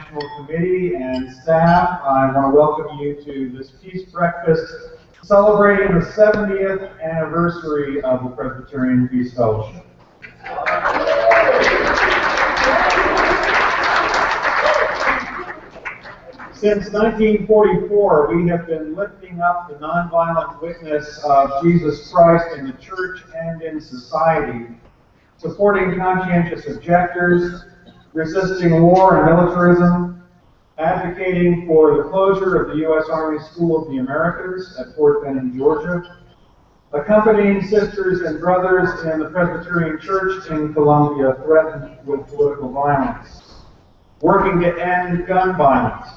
Committee and staff, I want to welcome you to this Peace Breakfast celebrating the 70th anniversary of the Presbyterian Peace Fellowship. Since 1944, we have been lifting up the nonviolent witness of Jesus Christ in the church and in society, supporting conscientious objectors, resisting war and militarism, advocating for the closure of the U.S. Army School of the Americas at Fort Benning, Georgia, accompanying sisters and brothers in the Presbyterian Church in Colombia threatened with political violence, working to end gun violence,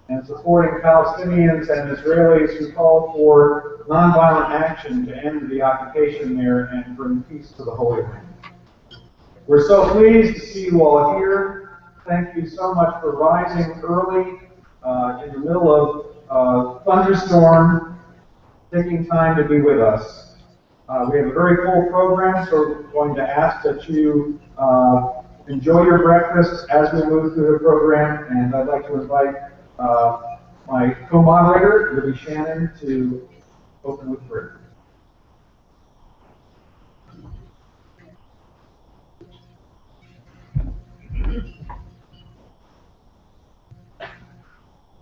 and supporting Palestinians and Israelis who call for nonviolent action to end the occupation there and bring peace to the Holy Land. We're so pleased to see you all here. Thank you so much for rising early in the middle of a thunderstorm, taking time to be with us. We have a very full program, so we're going to ask that you enjoy your breakfast as we move through the program, and I'd like to invite my co-moderator, Libby Shannon, to open with prayer.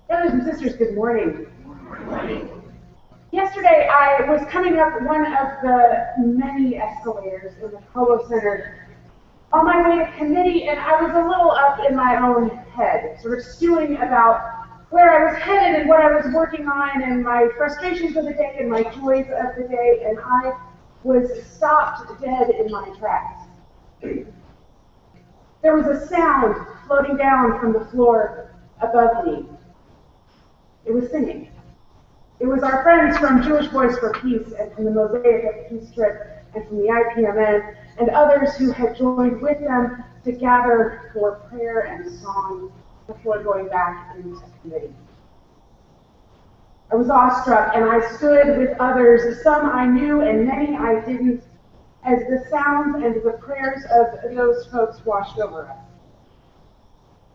Brothers and sisters, good morning. Good morning. Yesterday, I was coming up one of the many escalators in the Polo Center on my way to committee, and I was a little up in my own head, sort of stewing about where I was headed and what I was working on and my frustrations of the day and my joys of the day, and I was stopped dead in my tracks. There was a sound floating down from the floor above me. It was singing. It was our friends from Jewish Voice for Peace and from the Mosaic of Peace Trip and from the IPMN and others who had joined with them to gather for prayer and song before going back into committee. I was awestruck, and I stood with others, some I knew and many I didn't, as the sounds and the prayers of those folks washed over us.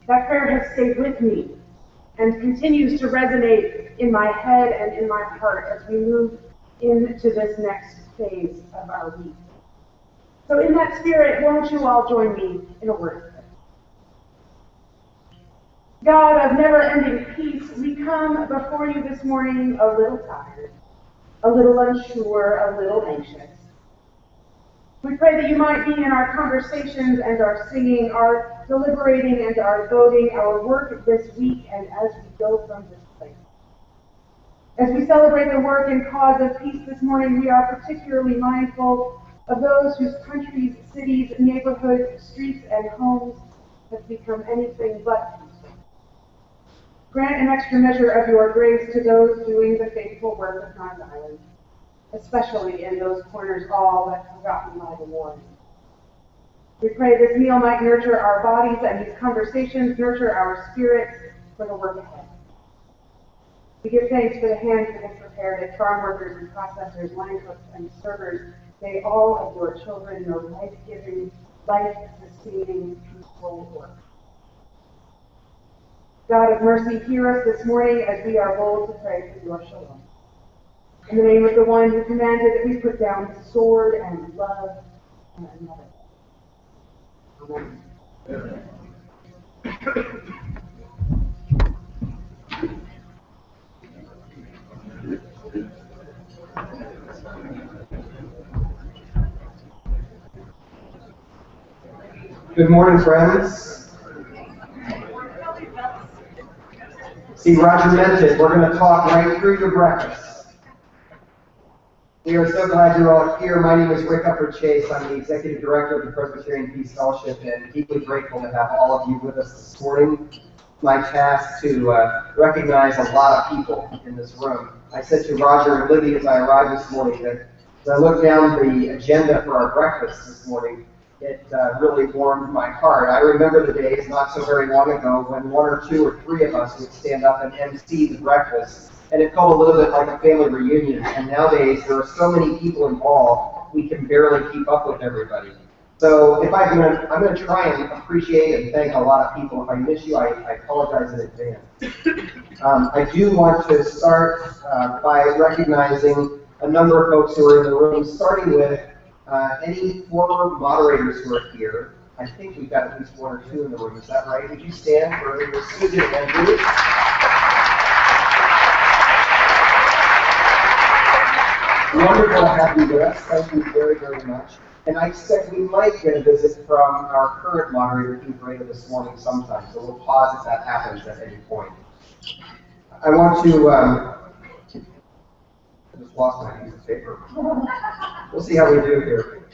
That prayer has stayed with me and continues to resonate in my head and in my heart as we move into this next phase of our week. So in that spirit, won't you all join me in a word? God of never-ending peace, we come before you this morning a little tired, a little unsure, a little anxious. We pray that you might be in our conversations and our singing, our deliberating and our voting, our work this week, and as we go from this place. As we celebrate the work and cause of peace this morning, we are particularly mindful of those whose countries, cities, neighborhoods, streets, and homes have become anything but peaceful. Grant an extra measure of your grace to those doing the faithful work of nonviolence, especially in those corners all but forgotten by the war. We pray this meal might nurture our bodies and these conversations nurture our spirits for the work ahead. We give thanks for the hands that have prepared it, farm workers and processors, line cooks and servers. May all of your children know life-giving, life-sustaining, peaceful work. God of mercy, hear us this morning as we are bold to pray for your shalom. In the name of the one who commanded that we put down sword and love and another. Amen. Good morning, friends. See, Roger mentioned we're going to talk right through your breakfast. We are so glad you're all here. My name is Rick Upper Chase. I'm the Executive Director of the Presbyterian Peace Fellowship and deeply grateful to have all of you with us this morning. My task to recognize a lot of people in this room. I said to Roger and Libby as I arrived this morning that as I looked down the agenda for our breakfast this morning, it really warmed my heart. I remember the days not so very long ago when one or two or three of us would stand up and MC the breakfast, and it felt a little bit like a family reunion. And nowadays there are so many people involved, we can barely keep up with everybody. So if I'm going to try and appreciate and thank a lot of people. If I miss you, I apologize in advance. I do want to start by recognizing a number of folks who are in the room, starting with any former moderators who are here. I think we've got at least one or two in the room. Is that right? Would you stand for Susan and Bruce? Wonderful to have you with us. Thank you very, very much. And I expect we might get a visit from our current moderator, Keith Rada, this morning sometime. So we'll pause if that happens at any point. I want to, I just lost my piece of paper. We'll see how we do here.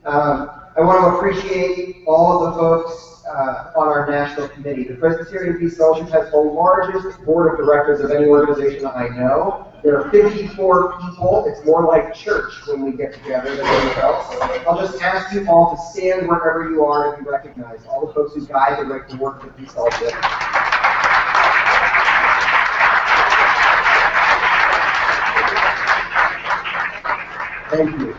I want to appreciate all of the folks on our national committee. The Presbyterian Peace Fellowship has the largest board of directors of any organization I know. There are 54 people. It's more like church when we get together than anything else. I'll just ask you all to stand wherever you are and be recognized. All the folks who guide the work of the Peace Fellowship. Thank you.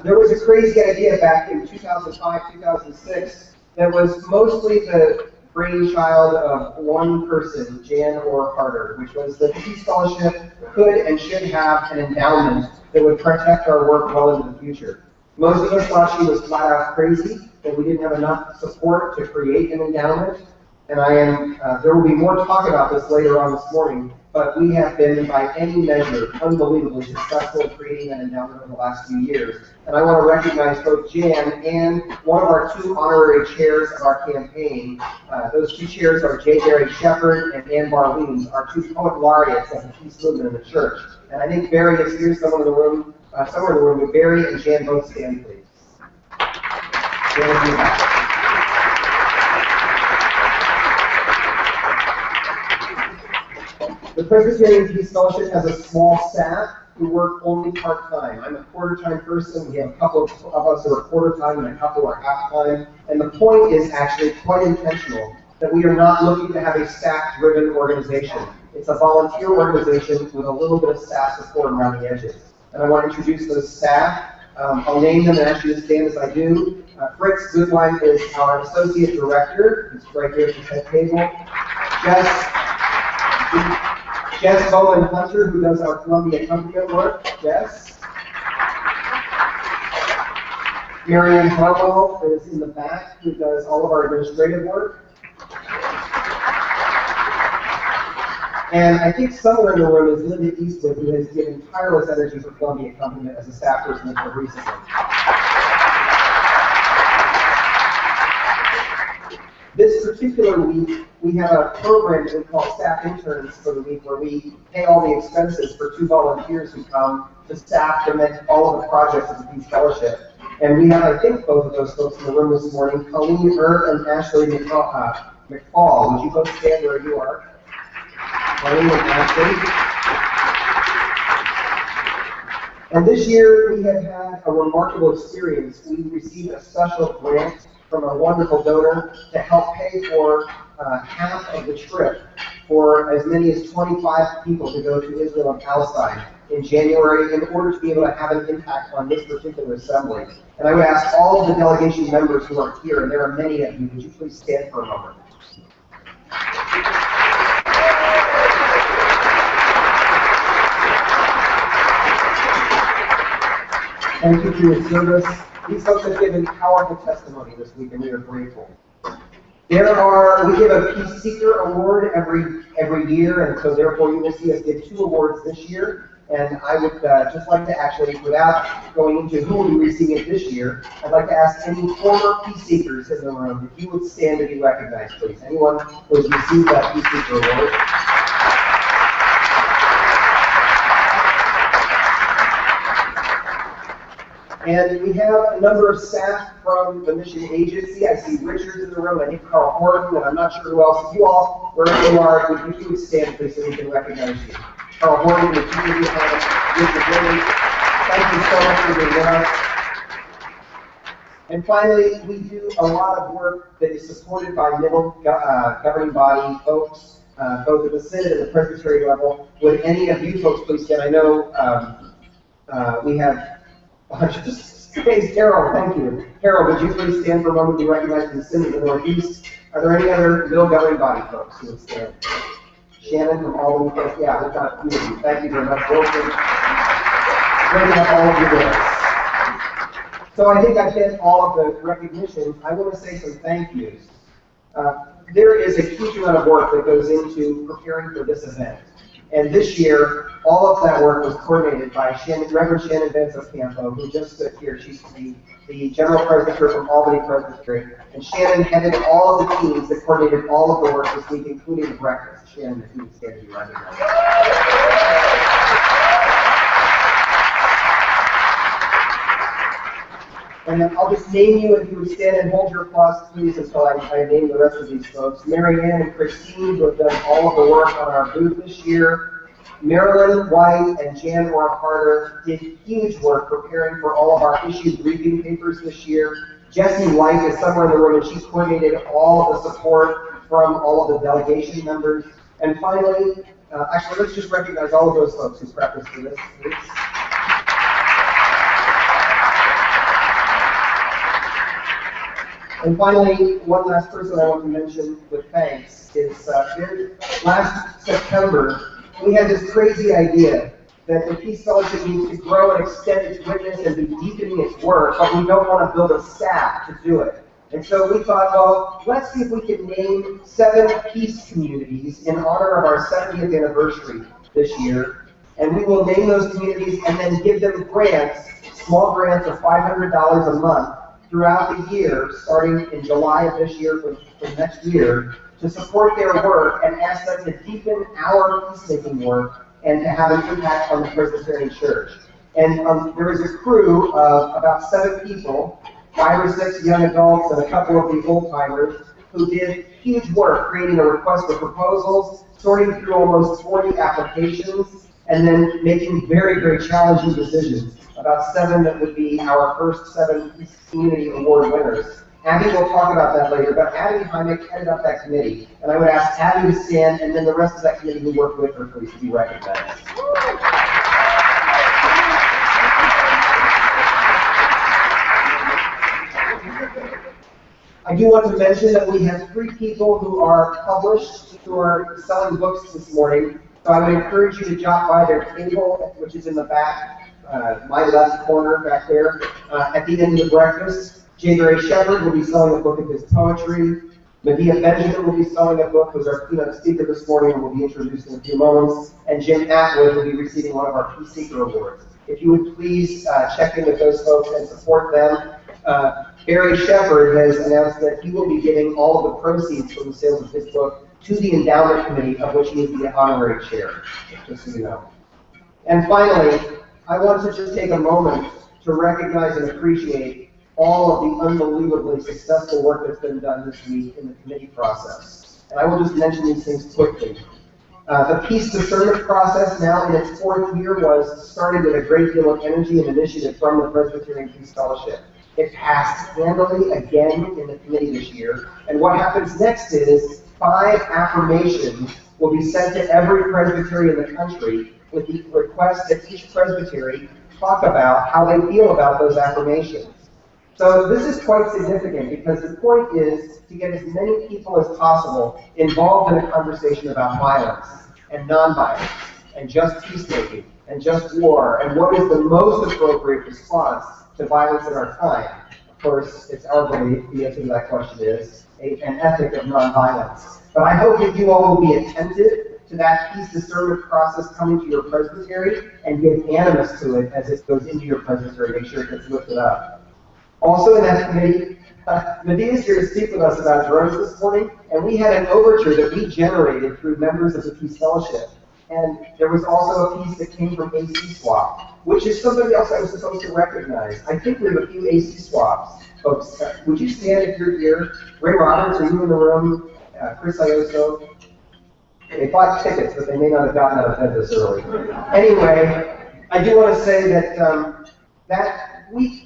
There was a crazy idea back in 2005, 2006 that was mostly the brainchild of one person, Jan Orr Carter, which was that the Peace Fellowship could and should have an endowment that would protect our work well into the future. Most of us thought she was flat out crazy, that we didn't have enough support to create an endowment. And there will be more talk about this later on this morning, but we have been, by any measure, unbelievably successful in creating an endowment over the last few years. And I want to recognize both Jan and one of our two honorary chairs of our campaign. Those two chairs are J. Barry Shepherd and Ann Barleans, our two poet laureates of the peace movement in the church. And I think Barry is here, somewhere in the room, with Barry and Jan both stand, please. The Presbyterian Peace Fellowship has a small staff who work only part-time. I'm a quarter-time person. We have a couple of us who are quarter-time and a couple are half-time. And the point is actually quite intentional, that we are not looking to have a staff-driven organization. It's a volunteer organization with a little bit of staff support around the edges. And I want to introduce those staff. I'll name them and ask you to stand as I do. Fritz Goodwine is our Associate Director. He's right here at the head table. Jess Bowen Hunter, who does our Columbia accompaniment work. Jess. Marianne Harwell is in the back, who does all of our administrative work. And I think somewhere in the room is Linda Eastwood, who has given tireless energy for Columbia accompaniment as a staff person until recently. This particular week, we have a program that we call Staff Interns for the week, where we pay all the expenses for two volunteers who come to staff to make all of the projects of the Peace Fellowship. And we have, I think, both of those folks in the room this morning, Colleen and Ashley McFall. Would you both stand where you are? Colleen and Ashley. And this year, we have had a remarkable experience. We received a special grant from a wonderful donor to help pay for half of the trip for as many as 25 people to go to Israel and Palestine in January in order to be able to have an impact on this particular assembly. And I would ask all of the delegation members who are here, and there are many of you, would you please stand for a moment? Thank you for your service. These folks have given powerful testimony this week, and we are grateful. We give a Peace Seeker Award every year, and so therefore you will see us give 2 awards this year. And I would just like to actually, without going into who will be receiving it this year, I'd like to ask any former Peace Seekers in the room if you would stand to be recognized, please. Anyone who has received that Peace Seeker Award. And we have a number of staff from the mission agency. I see Richards in the room, I think Carl Horton, and I'm not sure who else. If you all, wherever you are, if you would stand, please, so we can recognize you. Carl Horton, the community Richard Lilly, thank you so much for being with us. And finally, we do a lot of work that is supported by middle governing body folks, both at the Synod and the Presbyterian level. Would any of you folks please stand? I know we have a bunch of Praise Carol, thank you. Carol, would you please stand for a moment to be recognized in the Synod of the Northeast? Are there any other middle governing body folks who would stand? Shannon from Albany, yeah, we've got a few of you. Thank you very much. Welcome. Great to have all of you with us. So I think I've hit all of the recognitions. I want to say some thank yous. There is a huge amount of work that goes into preparing for this event. And this year, all of that work was coordinated by Reverend Shannon Vance Ocampo, who just stood here. She's the General Presbyter from Albany Presbyterian. And Shannon headed all of the teams that coordinated all of the work this week, including the breakfast. Shannon, if you would stand to be recognized. And then I'll just name you, and you would stand and hold your applause, please, until I name the rest of these folks. Mary Ann and Christine, who have done all of the work on our booth this year. Marilyn White and Jan Orr Carter did huge work preparing for all of our issued briefing papers this year. Jessie White is somewhere in the room, and she coordinated all of the support from all of the delegation members. And finally, actually, let's just recognize all of those folks who prepped us for this, please. And finally, one last person I want to mention with thanks is last September, we had this crazy idea that the Peace Fellowship needs to grow and extend its witness and be deepening its work, but we don't want to build a staff to do it. And so we thought, well, let's see if we can name 7 peace communities in honor of our 70th anniversary this year. And we will name those communities and then give them grants, small grants of $500 a month, throughout the year, starting in July of this year for next year, to support their work and ask them to deepen our peacemaking work and to have an impact on the Presbyterian Church. And there is a crew of about 7 people, 5 or 6 young adults and a couple of the old-timers, who did huge work creating a request for proposals, sorting through almost 40 applications, and then making very, very challenging decisions about 7 that would be our first 7 Community Award winners. Abby will talk about that later, but Abby Hynek headed up that committee, and I would ask Abby to stand, and then the rest of that committee who worked with her, please, to be recognized. I do want to mention that we have 3 people who are published, who are selling books this morning, so I would encourage you to jot by their table, which is in the back. My left corner back there. At the end of the breakfast, J. Ray Shepard will be selling a book of his poetry. Medea Benjamin will be selling a book, who's our keynote speaker this morning and will be introduced in a few moments. And Jim Atwood will be receiving one of our Peace Seeker Awards. If you would please check in with those folks and support them. Barry Shepard has announced that he will be giving all of the proceeds from the sales of his book to the endowment committee, of which he is the honorary chair, just so you know. And finally, I want to just take a moment to recognize and appreciate all of the unbelievably successful work that's been done this week in the committee process. And I will just mention these things quickly. The peace discernment process, now in its 4th year, was started with a great deal of energy and initiative from the Presbyterian Peace Fellowship. It passed handily again in the committee this year. And what happens next is 5 affirmations will be sent to every presbytery in the country, with the request that each presbytery talk about how they feel about those affirmations. So this is quite significant, because the point is to get as many people as possible involved in a conversation about violence and nonviolence and just peacemaking and just war and what is the most appropriate response to violence in our time. Of course, it's our belief the answer to that question is an ethic of nonviolence. But I hope that you all will be attentive to that peace discernment process coming to your presbytery and give animus to it as it goes into your presbytery. Make sure it gets lifted up. Also in that committee, Medea is here to speak with us about drones this morning, and we had an overture that we generated through members of the Peace Fellowship. And there was also a piece that came from AC Swap, which is somebody else I was supposed to recognize. I think we have a few AC Swaps. Folks, would you stand if you're here? Ray Roberts, are you in the room? Chris Ioso. They bought tickets, but they may not have gotten out of bed this early. Anyway, I do want to say that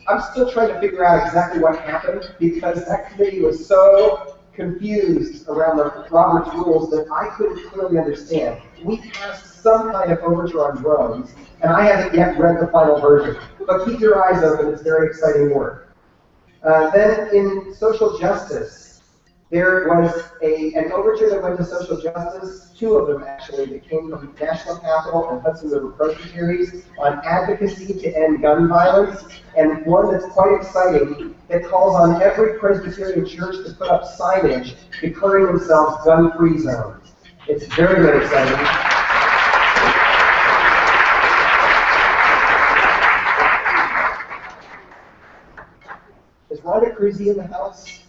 I'm still trying to figure out exactly what happened, because that committee was so confused around the Robert's rules that I couldn't clearly understand. We passed some kind of overture on drones, and I haven't yet read the final version. But keep your eyes open, it's very exciting work. Then in social justice, there was an overture that went to social justice, two of them actually, that came from National Capital and Hudson River Presbyteries on advocacy to end gun violence, and one that's quite exciting that calls on every Presbyterian church to put up signage declaring themselves gun-free zones. It's very, very exciting. Is Rhonda Cruzy in the house?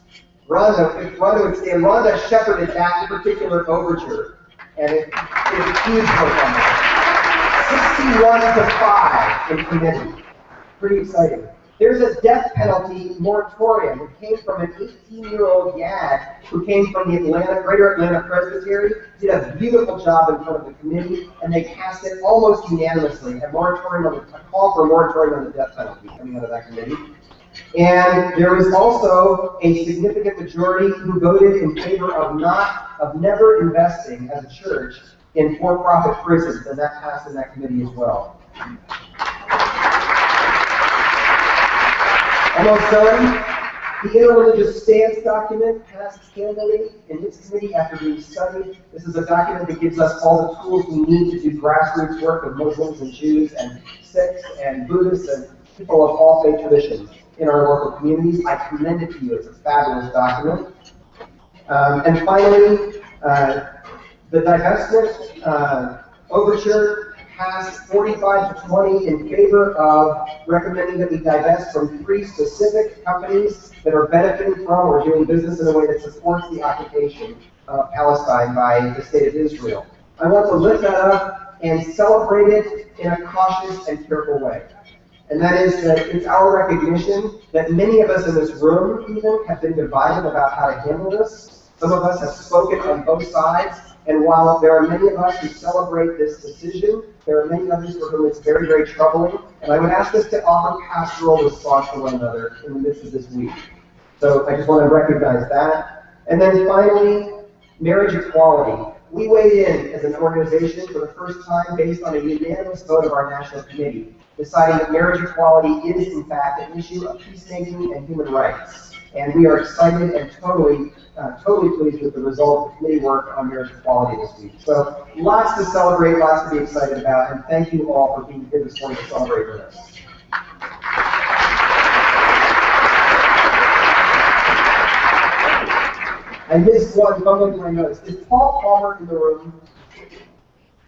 Rhonda would stand. Rhonda shepherded that particular overture, and it is a huge work on that. 61 to 5 in committee. Pretty exciting. There's a death penalty moratorium. It came from an 18-year-old Yad who came from the Greater Atlanta Presbytery, did a beautiful job in front of the committee, and they passed it almost unanimously. A call for a moratorium on the death penalty coming out of that committee. And there was also a significant majority who voted in favor of never investing as a church in for-profit prisons, and that passed in that committee as well. Almost done. The interreligious stance document passed handily in this committee after being studied. This is a document that gives us all the tools we need to do grassroots work with Muslims and Jews and Sikhs and Buddhists and people of all faith traditions in our local communities. I commend it to you. It's a fabulous document. And finally, the divestment overture passed 45 to 20 in favor of recommending that we divest from 3 specific companies that are benefiting from or doing business in a way that supports the occupation of Palestine by the state of Israel. I want to lift that up and celebrate it in a cautious and careful way. And that is that it's our recognition that many of us in this room even have been divided about how to handle this. Some of us have spoken on both sides, and while there are many of us who celebrate this decision, there are many others for whom it's very, very troubling, and I would ask us to offer pastoral response to one another in the midst of this week. So I just want to recognize that. And then finally, marriage equality. We weighed in as an organization for the first time based on a unanimous vote of our national committee, deciding that marriage equality is, in fact, an issue of peacemaking and human rights. And we are excited and totally pleased with the result of the committee work on marriage equality this week. So lots to celebrate, lots to be excited about, and thank you all for being here this morning to celebrate with us. I missed one, fumbling my notes. Is Paul Palmer in the room?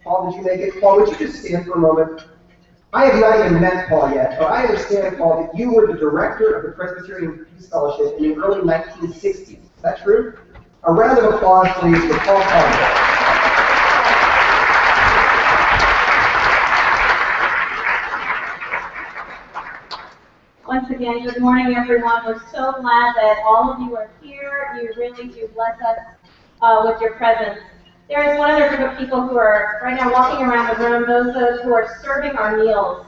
Paul, did you make it? Paul, would you just stand for a moment? I have not even met Paul yet, but I understand, Paul, that you were the director of the Presbyterian Peace Fellowship in the early 1960s. Is that true? A round of applause, please, for Paul Palmer. Once again, good morning, everyone. We're so glad that all of you are here. You really do bless us with your presence. There is one other group of people who are right now walking around the room, those who are serving our meals.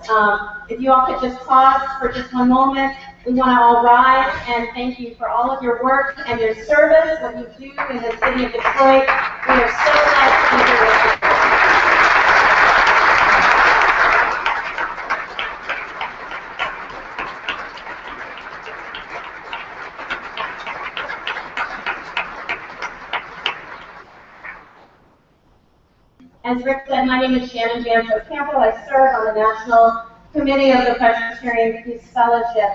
If you all could just pause for just one moment, we want to all rise and thank you for all of your work and your service, what you do in the city of Detroit. We are so glad to be here with you. As Rick said, my name is Shannon Janso Campbell. I serve on the National Committee of the Presbyterian Peace Fellowship.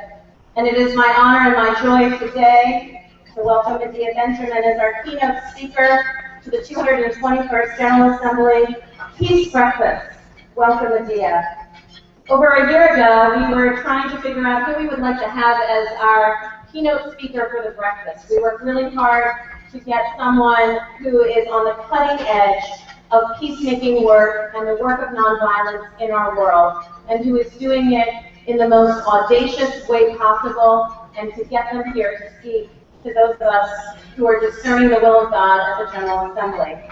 And it is my honor and my joy today to welcome Medea Benjamin as our keynote speaker to the 221st General Assembly Peace Breakfast. Welcome, Medea. Over a year ago, we were trying to figure out who we would like to have as our keynote speaker for the breakfast. We worked really hard to get someone who is on the cutting edge of peacemaking work and the work of nonviolence in our world, and who is doing it in the most audacious way possible, and to get them here to speak to those of us who are discerning the will of God at the General Assembly.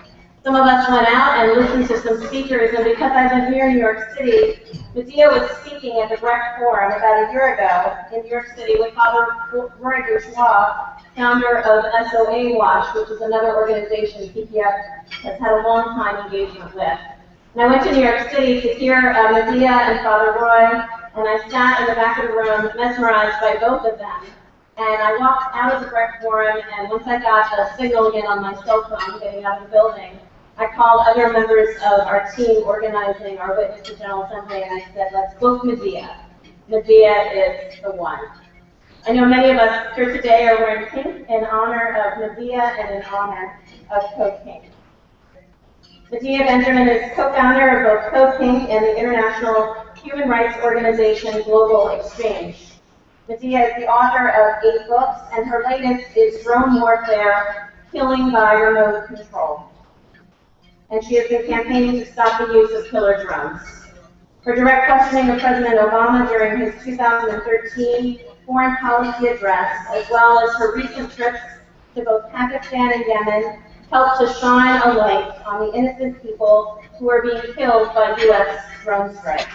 Some of us went out and listened to some speakers, and because I live here in New York City, Medea was speaking at the Brecht Forum about a year ago in New York City with Father Roy Bourgeois, founder of SOA Watch, which is another organization PPF has had a long time engagement with. And I went to New York City to hear Medea and Father Roy, and I sat in the back of the room mesmerized by both of them. And I walked out of the Brecht Forum, and once I got a signal again on my cell phone getting out of the building, I called other members of our team organizing our Witness to General Assembly, and I said, let's book Medea. Medea is the one. I know many of us here today are wearing pink in honor of Medea and in honor of Code Pink. Medea Benjamin is co-founder of both Code Pink and the international human rights organization Global Exchange. Medea is the author of 8 books, and her latest is Drone Warfare, Killing by Remote Control. And she has been campaigning to stop the use of killer drones. Her direct questioning of President Obama during his 2013 foreign policy address, as well as her recent trips to both Pakistan and Yemen, helped to shine a light on the innocent people who are being killed by U.S. drone strikes.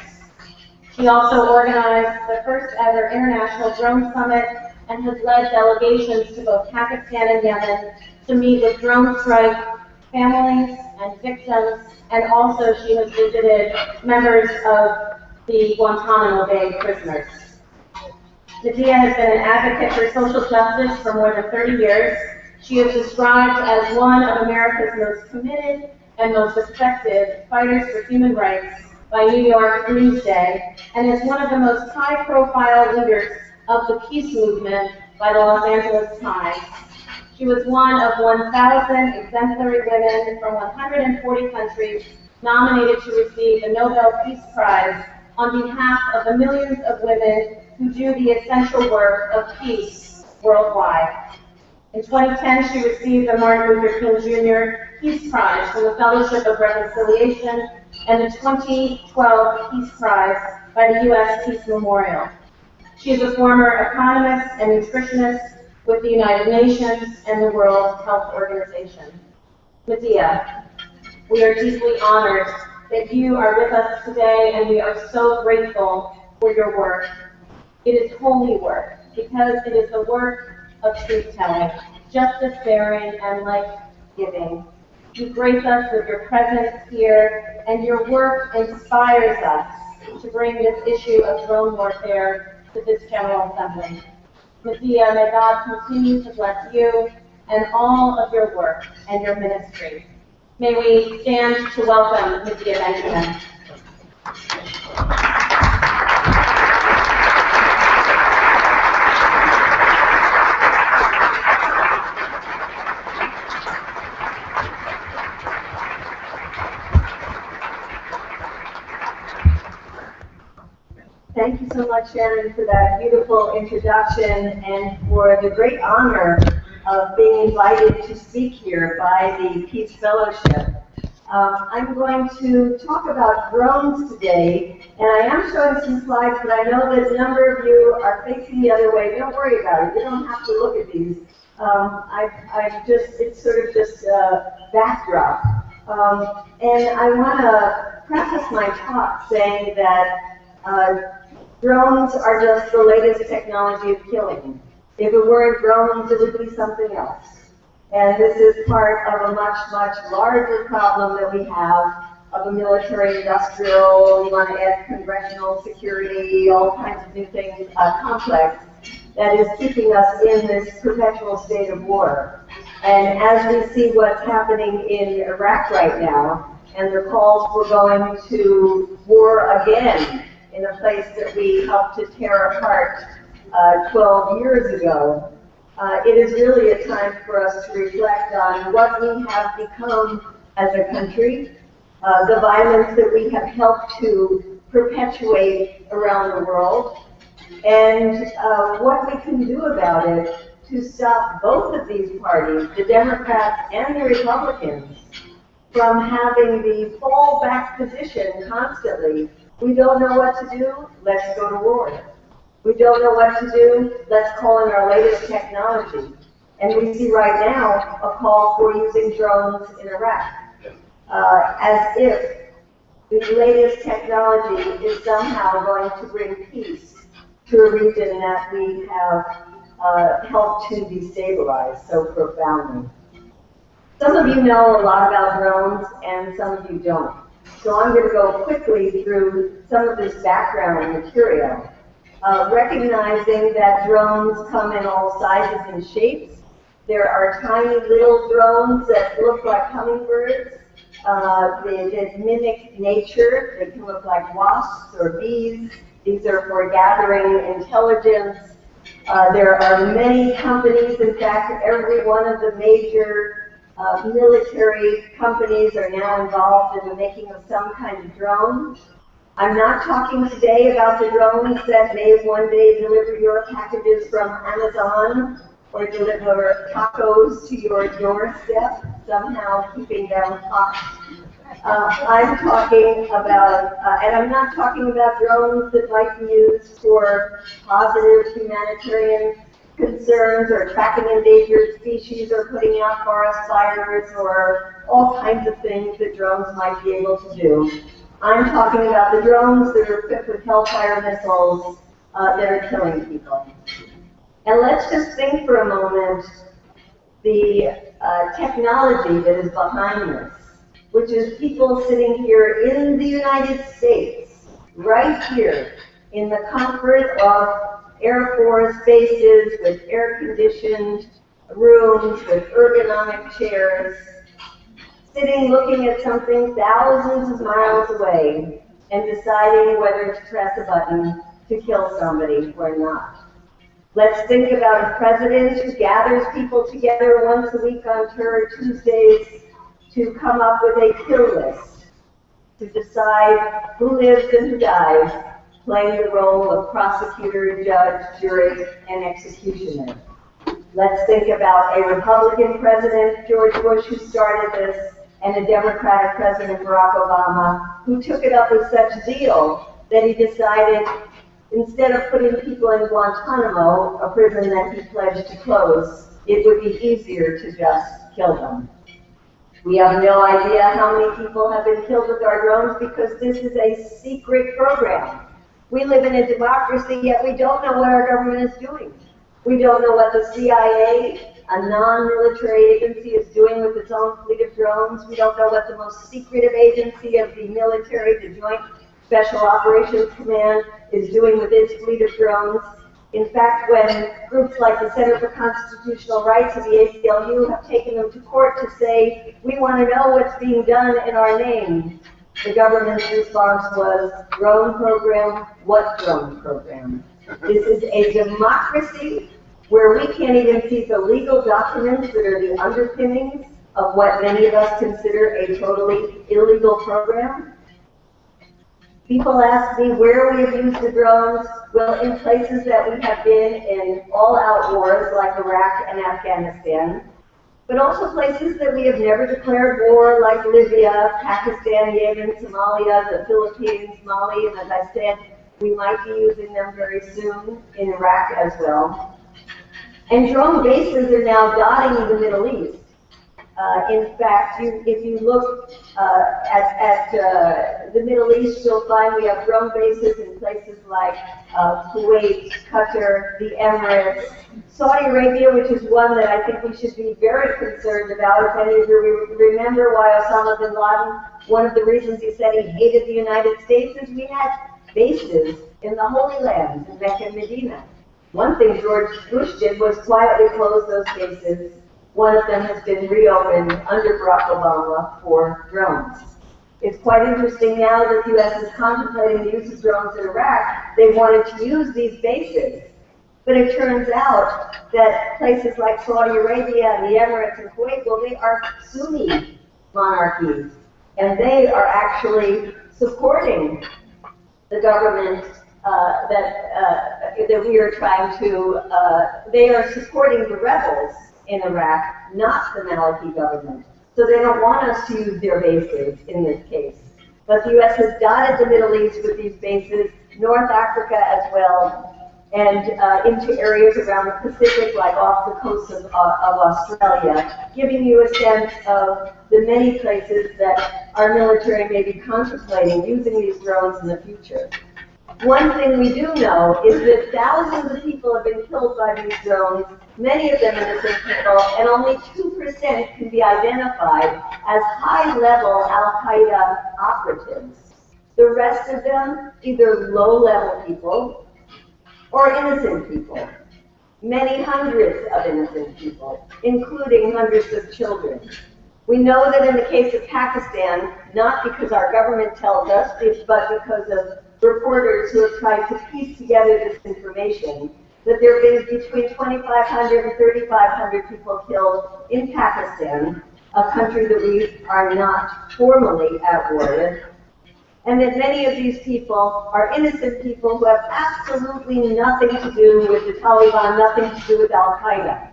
She also organized the first ever International Drone Summit and has led delegations to both Pakistan and Yemen to meet with drone strike families and victims, and also she has visited members of the Guantanamo Bay prisoners. Medea has been an advocate for social justice for more than 30 years. She is described as one of America's most committed and most effective fighters for human rights by New York Newsday, and is one of the most high-profile leaders of the peace movement by the Los Angeles Times. She was one of 1,000 exemplary women from 140 countries nominated to receive the Nobel Peace Prize on behalf of the millions of women who do the essential work of peace worldwide. In 2010, she received the Martin Luther King Jr. Peace Prize from the Fellowship of Reconciliation and the 2012 Peace Prize by the U.S. Peace Memorial. She is a former economist and nutritionist with the United Nations and the World Health Organization. Medea, we are deeply honored that you are with us today, and we are so grateful for your work. It is holy work, because it is the work of truth-telling, justice-bearing, and life-giving. You grace us with your presence here, and your work inspires us to bring this issue of drone warfare to this General Assembly. Medea, may God continue to bless you and all of your work and your ministry. May we stand to welcome Medea Benjamin. Thank you so much, Shannon, for that beautiful introduction and for the great honor of being invited to speak here by the Peace Fellowship. I'm going to talk about drones today, and I am showing some slides, but I know that a number of you are facing the other way. Don't worry about it. You don't have to look at these. It's sort of just a backdrop. And I want to preface my talk saying that drones are just the latest technology of killing. If it weren't drones, it would be something else. And this is part of a much, much larger problem that we have of a military-industrial, you want to add congressional security, all kinds of new things, complex, that is keeping us in this perpetual state of war. And as we see what's happening in Iraq right now, and the calls for going to war again in a place that we helped to tear apart 12 years ago, it is really a time for us to reflect on what we have become as a country, the violence that we have helped to perpetuate around the world, and what we can do about it to stop both of these parties, the Democrats and the Republicans, from having the fallback position constantly. We don't know what to do, let's go to war. We don't know what to do, let's call in our latest technology. And we see right now a call for using drones in Iraq. as if the latest technology is somehow going to bring peace to a region that we have helped to destabilize so profoundly. Some of you know a lot about drones, and some of you don't. So I'm going to go quickly through some of this background material, recognizing that drones come in all sizes and shapes. There are tiny little drones that look like hummingbirds. They mimic nature. They can look like wasps or bees. These are for gathering intelligence. There are many companies. In fact, every one of the major military companies are now involved in the making of some kind of drone. I'm not talking today about the drones that may one day deliver your packages from Amazon or deliver tacos to your doorstep, somehow keeping them hot. I'm talking about, and I'm not talking about drones that might be used for positive humanitarian concerns or tracking endangered species or putting out forest fires or all kinds of things that drones might be able to do. I'm talking about the drones that are equipped with Hellfire missiles that are killing people. And let's just think for a moment the technology that is behind this, which is people sitting here in the United States, right here, in the comfort of Air Force bases with air-conditioned rooms, with ergonomic chairs, sitting looking at something thousands of miles away and deciding whether to press a button to kill somebody or not. Let's think about a president who gathers people together once a week on Tuesdays to come up with a kill list, to decide who lives and who dies, playing the role of prosecutor, judge, jury, and executioner. Let's think about a Republican president, George Bush, who started this, and a Democratic president, Barack Obama, who took it up with such zeal that he decided, instead of putting people in Guantanamo, a prison that he pledged to close, it would be easier to just kill them. We have no idea how many people have been killed with our drones because this is a secret program. We live in a democracy, yet we don't know what our government is doing. We don't know what the CIA, a non-military agency, is doing with its own fleet of drones. We don't know what the most secretive agency of the military, the Joint Special Operations Command, is doing with its fleet of drones. In fact, when groups like the Center for Constitutional Rights and the ACLU have taken them to court to say, we want to know what's being done in our name, the government's response was, drone program? What drone program? This is a democracy where we can't even see the legal documents that are the underpinnings of what many of us consider a totally illegal program. People ask me where we have used the drones. Well, in places that we have been in all-out wars like Iraq and Afghanistan, but also places that we have never declared war like Libya, Pakistan, Yemen, Somalia, the Philippines, Mali, and as I said, we might be using them very soon in Iraq as well. And drone bases are now dotting the Middle East. In fact, if you look at the Middle East, you'll find we have drone bases in places like Kuwait, Qatar, the Emirates, Saudi Arabia, which is one that I think we should be very concerned about. If any of you remember why Osama bin Laden, one of the reasons he said he hated the United States is we had bases in the Holy Land, in Mecca and Medina. One thing George Bush did was quietly close those bases. One of them has been reopened under Barack Obama for drones. It's quite interesting now that the U.S. is contemplating the use of drones in Iraq. They wanted to use these bases. But it turns out that places like Saudi Arabia and the Emirates and Kuwait, well, they are Sunni monarchies. And they are actually supporting the government that we are trying to, they are supporting the rebels in Iraq, not the Maliki government. So they don't want us to use their bases in this case. But the U.S. has dotted the Middle East with these bases, North Africa as well. and into areas around the Pacific, like off the coast of Australia, giving you a sense of the many places that our military may be contemplating using these drones in the future. One thing we do know is that thousands of people have been killed by these drones, many of them innocent people, and only 2% can be identified as high-level Al-Qaeda operatives. The rest of them, either low-level people or innocent people. Many hundreds of innocent people, including hundreds of children. We know that in the case of Pakistan, not because our government tells us, but because of reporters who have tried to piece together this information, that there have been between 2,500 and 3,500 people killed in Pakistan, a country that we are not formally at war with, and that many of these people are innocent people who have absolutely nothing to do with the Taliban, nothing to do with Al-Qaeda.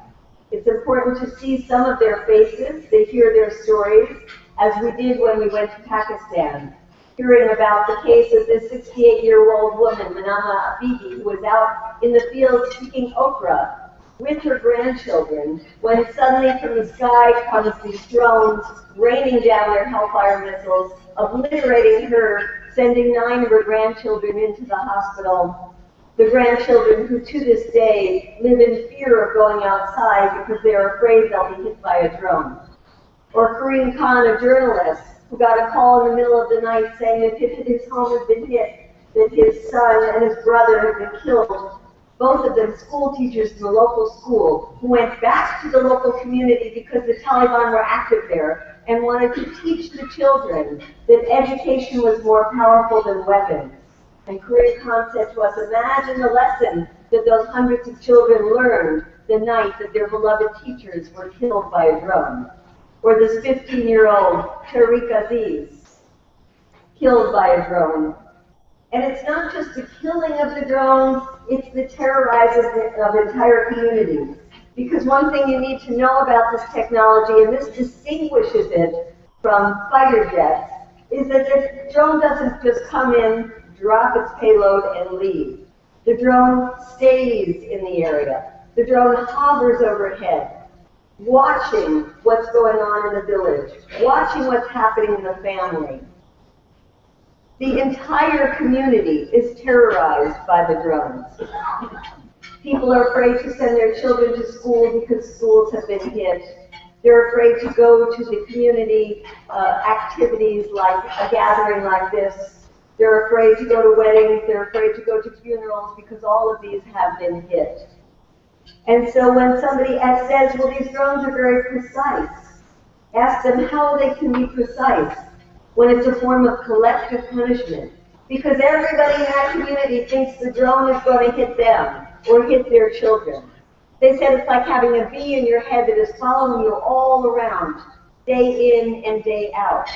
It's important to see some of their faces, to hear their stories, as we did when we went to Pakistan, hearing about the case of this 68-year-old woman, Manama Bibi, who was out in the field picking okra with her grandchildren, when suddenly from the sky comes these drones raining down their Hellfire missiles, obliterating her, sending 9 of her grandchildren into the hospital. The grandchildren who to this day live in fear of going outside because they're afraid they'll be hit by a drone. Or Kareem Khan, a journalist, who got a call in the middle of the night saying that his home had been hit, that his son and his brother had been killed. Both of them school teachers in the local school who went back to the local community because the Taliban were active there and wanted to teach the children that education was more powerful than weapons. And Kareem Khan said to us, imagine the lesson that those hundreds of children learned the night that their beloved teachers were killed by a drone. Or this 15-year-old Tariq Aziz, killed by a drone. And it's not just the killing of the drones, it's the terrorizing of entire communities. Because one thing you need to know about this technology, and this distinguishes it from fighter jets, is that the drone doesn't just come in, drop its payload, and leave. The drone stays in the area. The drone hovers overhead, watching what's going on in the village, watching what's happening in the family. The entire community is terrorized by the drones. People are afraid to send their children to school because schools have been hit. They're afraid to go to the community activities like a gathering like this. They're afraid to go to weddings. They're afraid to go to funerals because all of these have been hit. And so when somebody says, well, these drones are very precise, ask them how they can be precise when it's a form of collective punishment. Because everybody in that community thinks the drone is going to hit them or hit their children. They said it's like having a bee in your head that is following you all around, day in and day out.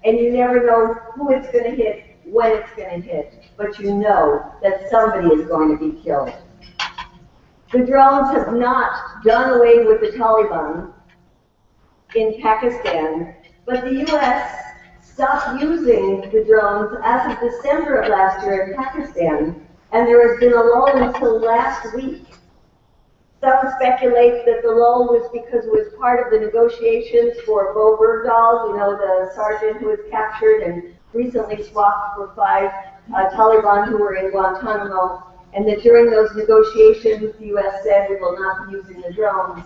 And you never know who it's going to hit, when it's going to hit, but you know that somebody is going to be killed. The drones have not done away with the Taliban in Pakistan, but the U.S. stopped using the drones as of December of last year in Pakistan, and there has been a lull until last week. Some speculate that the lull was because it was part of the negotiations for Bo Bergdahl, the sergeant who was captured and recently swapped for 5 Taliban who were in Guantanamo, and that during those negotiations the U.S. said we will not be using the drones.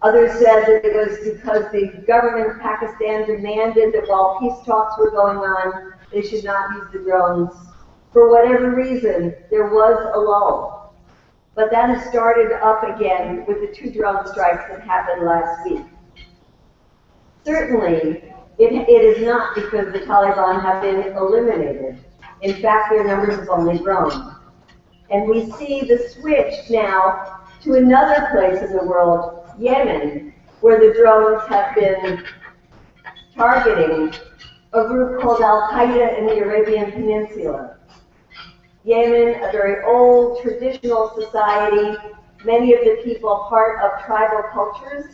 Others said that it was because the government of Pakistan demanded that while peace talks were going on, they should not use the drones. For whatever reason, there was a lull. But that has started up again with the 2 drone strikes that happened last week. Certainly, it is not because the Taliban have been eliminated. In fact, their numbers have only grown. And we see the switch now to another place in the world, Yemen, where the drones have been targeting a group called Al-Qaeda in the Arabian Peninsula. Yemen, a very old, traditional society, many of the people part of tribal cultures.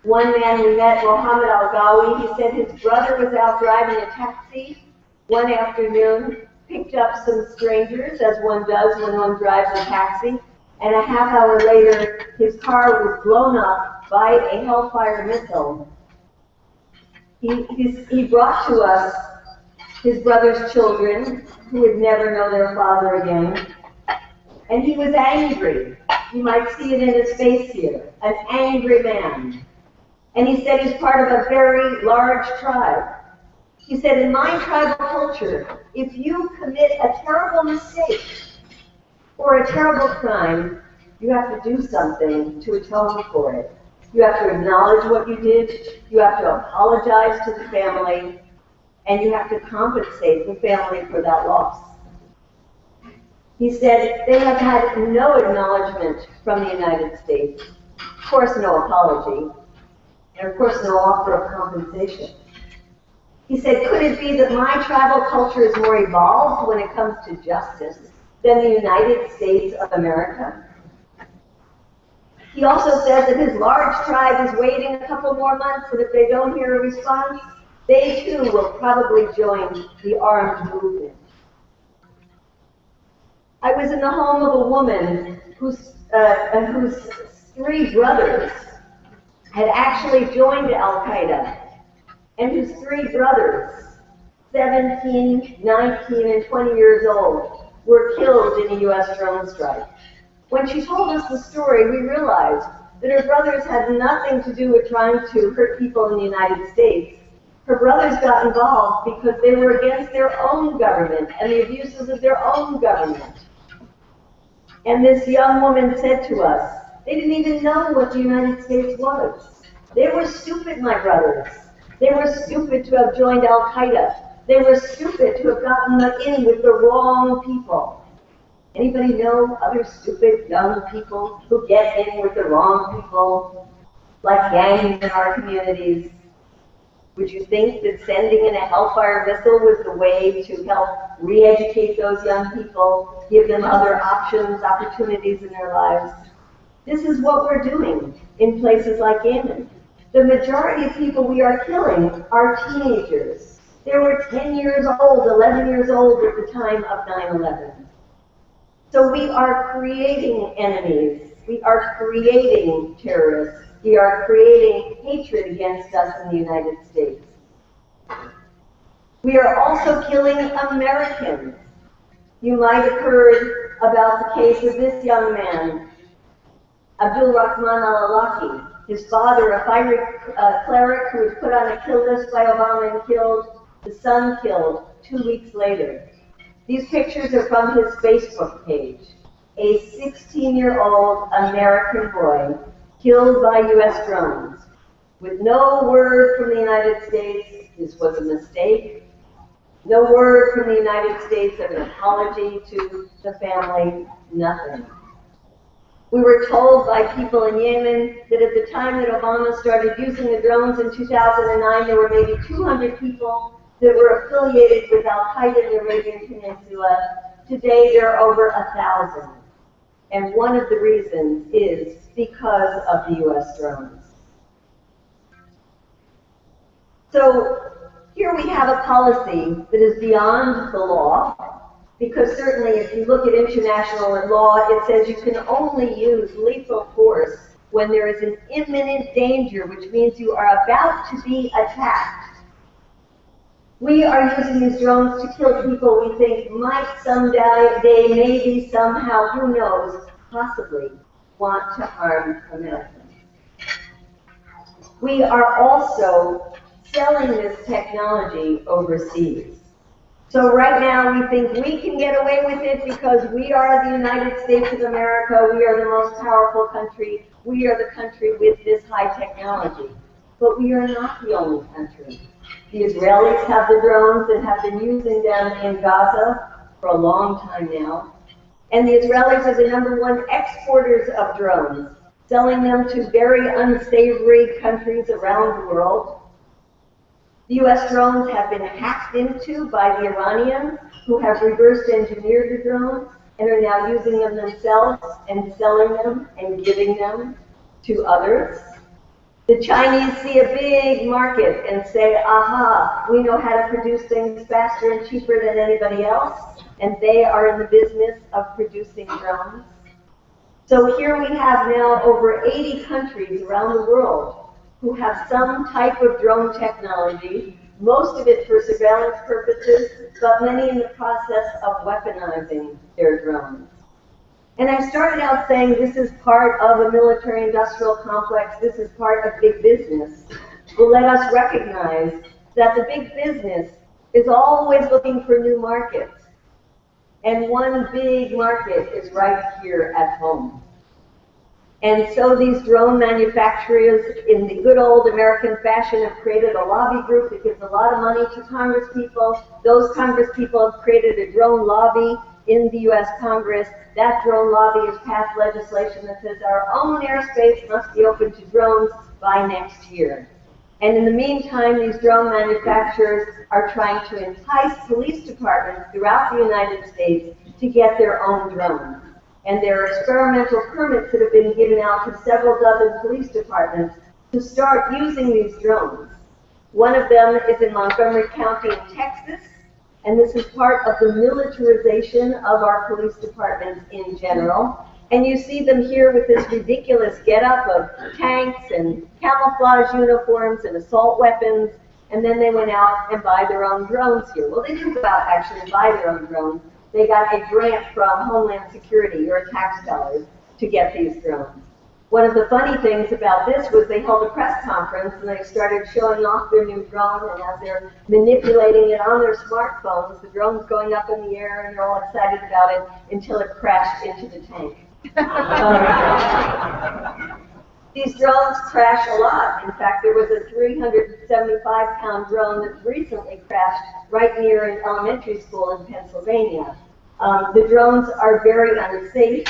One man we met, Mohammed Al-Gawi, he said his brother was out driving a taxi one afternoon picked up some strangers, as one does when one drives a taxi, and a half hour later, his car was blown up by a Hellfire missile. He brought to us his brother's children, who would never know their father again, and he was angry. You might see it in his face here, an angry man. And he said he's part of a very large tribe. He said, in my tribal culture, if you commit a terrible mistake or a terrible crime, you have to do something to atone for it. You have to acknowledge what you did, you have to apologize to the family, and you have to compensate the family for that loss. He said they have had no acknowledgement from the United States, of course no apology, and of course no offer of compensation. He said, could it be that my tribal culture is more evolved when it comes to justice than the United States of America? He also said that his large tribe is waiting a couple more months, and if they don't hear a response, they too will probably join the armed movement. I was in the home of a woman whose 3 brothers had actually joined Al-Qaeda, and whose 3 brothers, 17, 19, and 20 years old, were killed in a U.S. drone strike. When she told us the story, we realized that her brothers had nothing to do with trying to hurt people in the United States. Her brothers got involved because they were against their own government and the abuses of their own government. And this young woman said to us, they didn't even know what the United States was. They were stupid, my brothers. They were stupid to have joined Al-Qaeda. They were stupid to have gotten in with the wrong people. Anybody know other stupid young people who get in with the wrong people, like gangs in our communities? Would you think that sending in a Hellfire missile was the way to help re-educate those young people, give them other options, opportunities in their lives? This is what we're doing in places like Yemen. The majority of people we are killing are teenagers. They were 10 years old, 11 years old at the time of 9/11. So we are creating enemies. We are creating terrorists. We are creating hatred against us in the United States. We are also killing Americans. You might have heard about the case of this young man, Abdul Rahman al-Awlaki. His father, a fiery cleric who was put on a kill list by Obama and killed, the son killed 2 weeks later. These pictures are from his Facebook page. A 16-year-old American boy killed by U.S. drones, with no word from the United States, this was a mistake, no word from the United States of an apology to the family, nothing. We were told by people in Yemen that at the time that Obama started using the drones in 2009, there were maybe 200 people that were affiliated with Al-Qaeda in the Arabian Peninsula. Today, there are over 1,000. And one of the reasons is because of the U.S. drones. So here we have a policy that is beyond the law, because certainly if you look at international law, it says you can only use lethal force when there is an imminent danger, which means you are about to be attacked. We are using these drones to kill people we think might someday, maybe, somehow, who knows, possibly want to harm Americans. We are also selling this technology overseas. So right now we think we can get away with it because we are the United States of America, we are the most powerful country, we are the country with this high technology. But we are not the only country. The Israelis have the drones and have been using them in Gaza for a long time now. And the Israelis are the #1 exporters of drones, selling them to very unsavory countries around the world. The U.S. drones have been hacked into by the Iranians, who have reverse engineered the drones and are now using them themselves and selling them and giving them to others. The Chinese see a big market and say, aha, we know how to produce things faster and cheaper than anybody else, and they are in the business of producing drones. So here we have now over 80 countries around the world who have some type of drone technology, most of it for surveillance purposes, but many in the process of weaponizing their drones. And I started out saying this is part of a military-industrial complex, this is part of big business. Well, let us recognize that the big business is always looking for new markets. And one big market is right here at home. And so these drone manufacturers, in the good old American fashion, have created a lobby group that gives a lot of money to congresspeople. Those congresspeople have created a drone lobby in the U.S. Congress. That drone lobby has passed legislation that says our own airspace must be open to drones by next year. And in the meantime, these drone manufacturers are trying to entice police departments throughout the United States to get their own drones. And there are experimental permits that have been given out to several dozen police departments to start using these drones. One of them is in Montgomery County in Texas, and this is part of the militarization of our police departments in general. And you see them here with this ridiculous getup of tanks and camouflage uniforms and assault weapons, and then they went out and buy their own drones here. Well, they didn't go out actually and buy their own drones. They got a grant from Homeland Security or tax dollars to get these drones. One of the funny things about this was they held a press conference and they started showing off their new drone, and as they're manipulating it on their smartphones, the drone's going up in the air and they're all excited about it until it crashed into the tank. These drones crash a lot. In fact, there was a 375-pound drone that recently crashed right near an elementary school in Pennsylvania. The drones are very unsafe,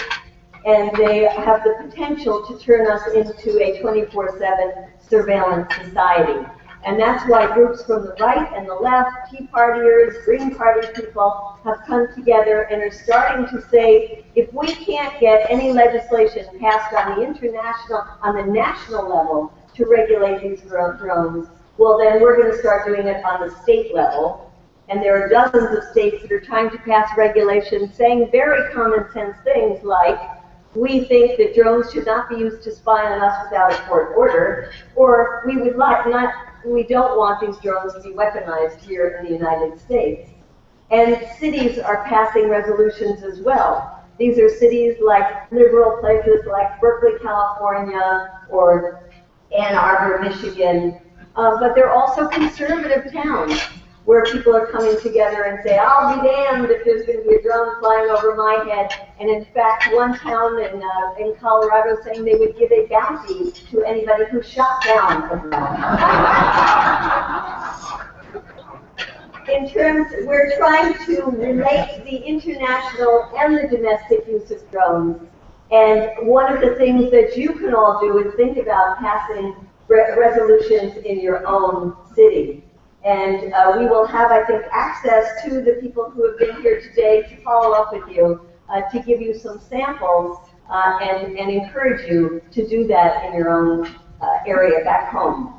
and they have the potential to turn us into a 24/7 surveillance society. And that's why groups from the right and the left, Tea Partiers, Green Party people, have come together and are starting to say, if we can't get any legislation passed on the national level to regulate these drones, well then we're going to start doing it on the state level. And there are dozens of states that are trying to pass regulations saying very common sense things like, we think that drones should not be used to spy on us without a court order, or we don't want these drones to be weaponized here in the United States. And cities are passing resolutions as well. These are cities like liberal places like Berkeley, California, or Ann Arbor, Michigan, but they're also conservative towns where people are coming together and say, I'll be damned if there's going to be a drone flying over my head. And in fact, one town in Colorado saying they would give a bounty to anybody who shot down a drone. We're trying to relate the international and the domestic use of drones. And one of the things that you can all do is think about passing resolutions in your own city. And we will have, I think, access to the people who have been here today to follow up with you, to give you some samples and encourage you to do that in your own area back home.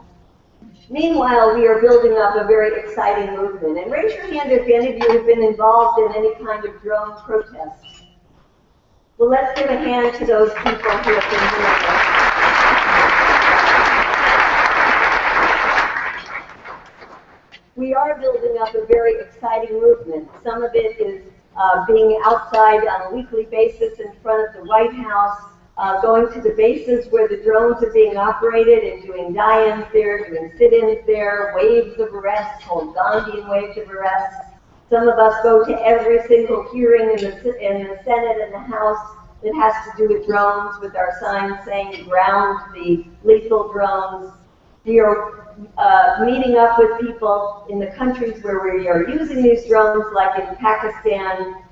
Meanwhile, we are building up a very exciting movement. And raise your hand if any of you have been involved in any kind of drone protests. Well, let's give a hand to those people who have been doing this. We are building up a very exciting movement. Some of it is being outside on a weekly basis in front of the White House, going to the bases where the drones are being operated and doing die-ins there, doing sit-ins there, waves of arrests, called Gandhian waves of arrests. Some of us go to every single hearing in the Senate and the House that has to do with drones, with our signs saying ground the lethal drones. We are meeting up with people in the countries where we are using these drones, like in Pakistan.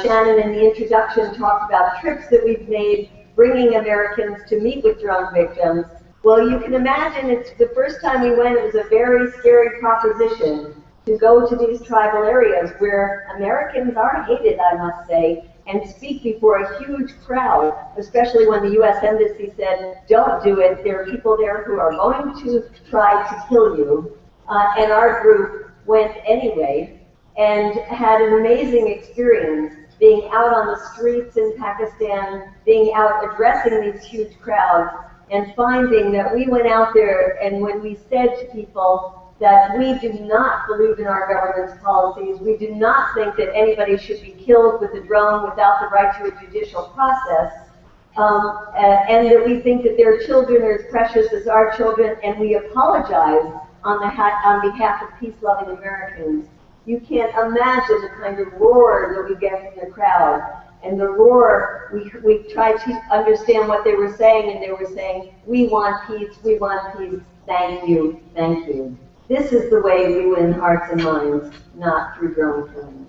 Shannon in the introduction talked about trips that we've made bringing Americans to meet with drone victims. Well, you can imagine it's the first time we went, it was a very scary proposition to go to these tribal areas where Americans are hated, I must say, and speak before a huge crowd, especially when the U.S. Embassy said, don't do it, there are people there who are going to try to kill you. And our group went anyway and had an amazing experience being out on the streets in Pakistan, being out addressing these huge crowds, and finding that we went out there and when we said to people that we do not believe in our government's policies, we do not think that anybody should be killed with a drone without the right to a judicial process, and that we think that their children are as precious as our children, and we apologize on behalf of peace-loving Americans. You can't imagine the kind of roar that we get from the crowd. And the roar, we tried to understand what they were saying, and they were saying, we want peace, thank you, thank you. This is the way we win hearts and minds, not through drone killing.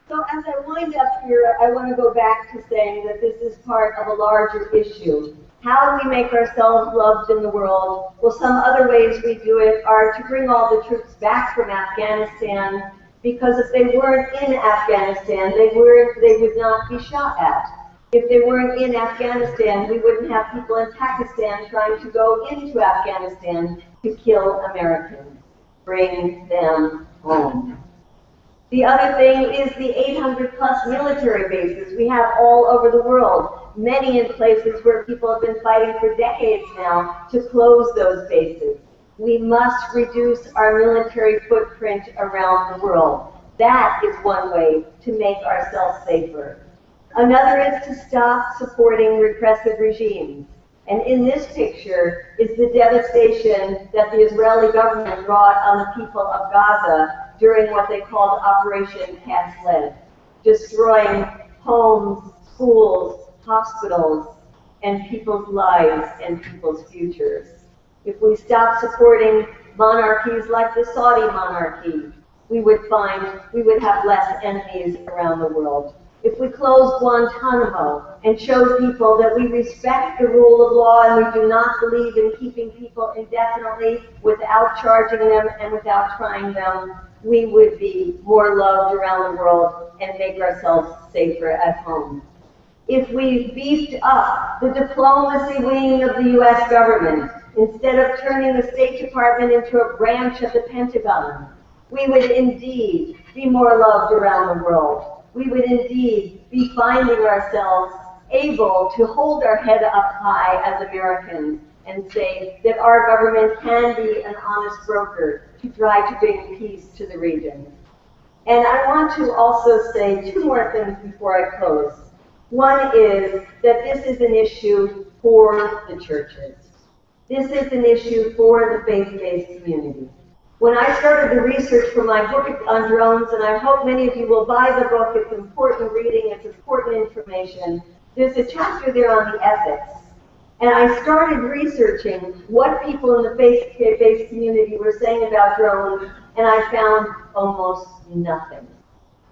So as I wind up here, I want to go back to saying that this is part of a larger issue. How do we make ourselves loved in the world? Well, some other ways we do it are to bring all the troops back from Afghanistan, because if they weren't in Afghanistan, they would not be shot at. If they weren't in Afghanistan, we wouldn't have people in Pakistan trying to go into Afghanistan to kill Americans. Bring them home. The other thing is the 800 plus military bases we have all over the world, many in places where people have been fighting for decades now to close those bases. We must reduce our military footprint around the world. That is one way to make ourselves safer. Another is to stop supporting repressive regimes. And in this picture is the devastation that the Israeli government brought on the people of Gaza during what they called Operation Cast Lead, destroying homes, schools, hospitals, and people's lives and people's futures. If we stop supporting monarchies like the Saudi monarchy, we would have less enemies around the world. If we closed Guantanamo and showed people that we respect the rule of law and we do not believe in keeping people indefinitely without charging them and without trying them, we would be more loved around the world and make ourselves safer at home. If we beefed up the diplomacy wing of the U.S. government, instead of turning the State Department into a branch of the Pentagon, we would indeed be more loved around the world. We would indeed be finding ourselves able to hold our head up high as Americans and say that our government can be an honest broker to try to bring peace to the region. And I want to also say two more things before I close. One is that this is an issue for the churches. This is an issue for the faith-based community. When I started the research for my book on drones, and I hope many of you will buy the book, it's important reading, it's important information, there's a chapter there on the ethics. And I started researching what people in the faith-based community were saying about drones, and I found almost nothing.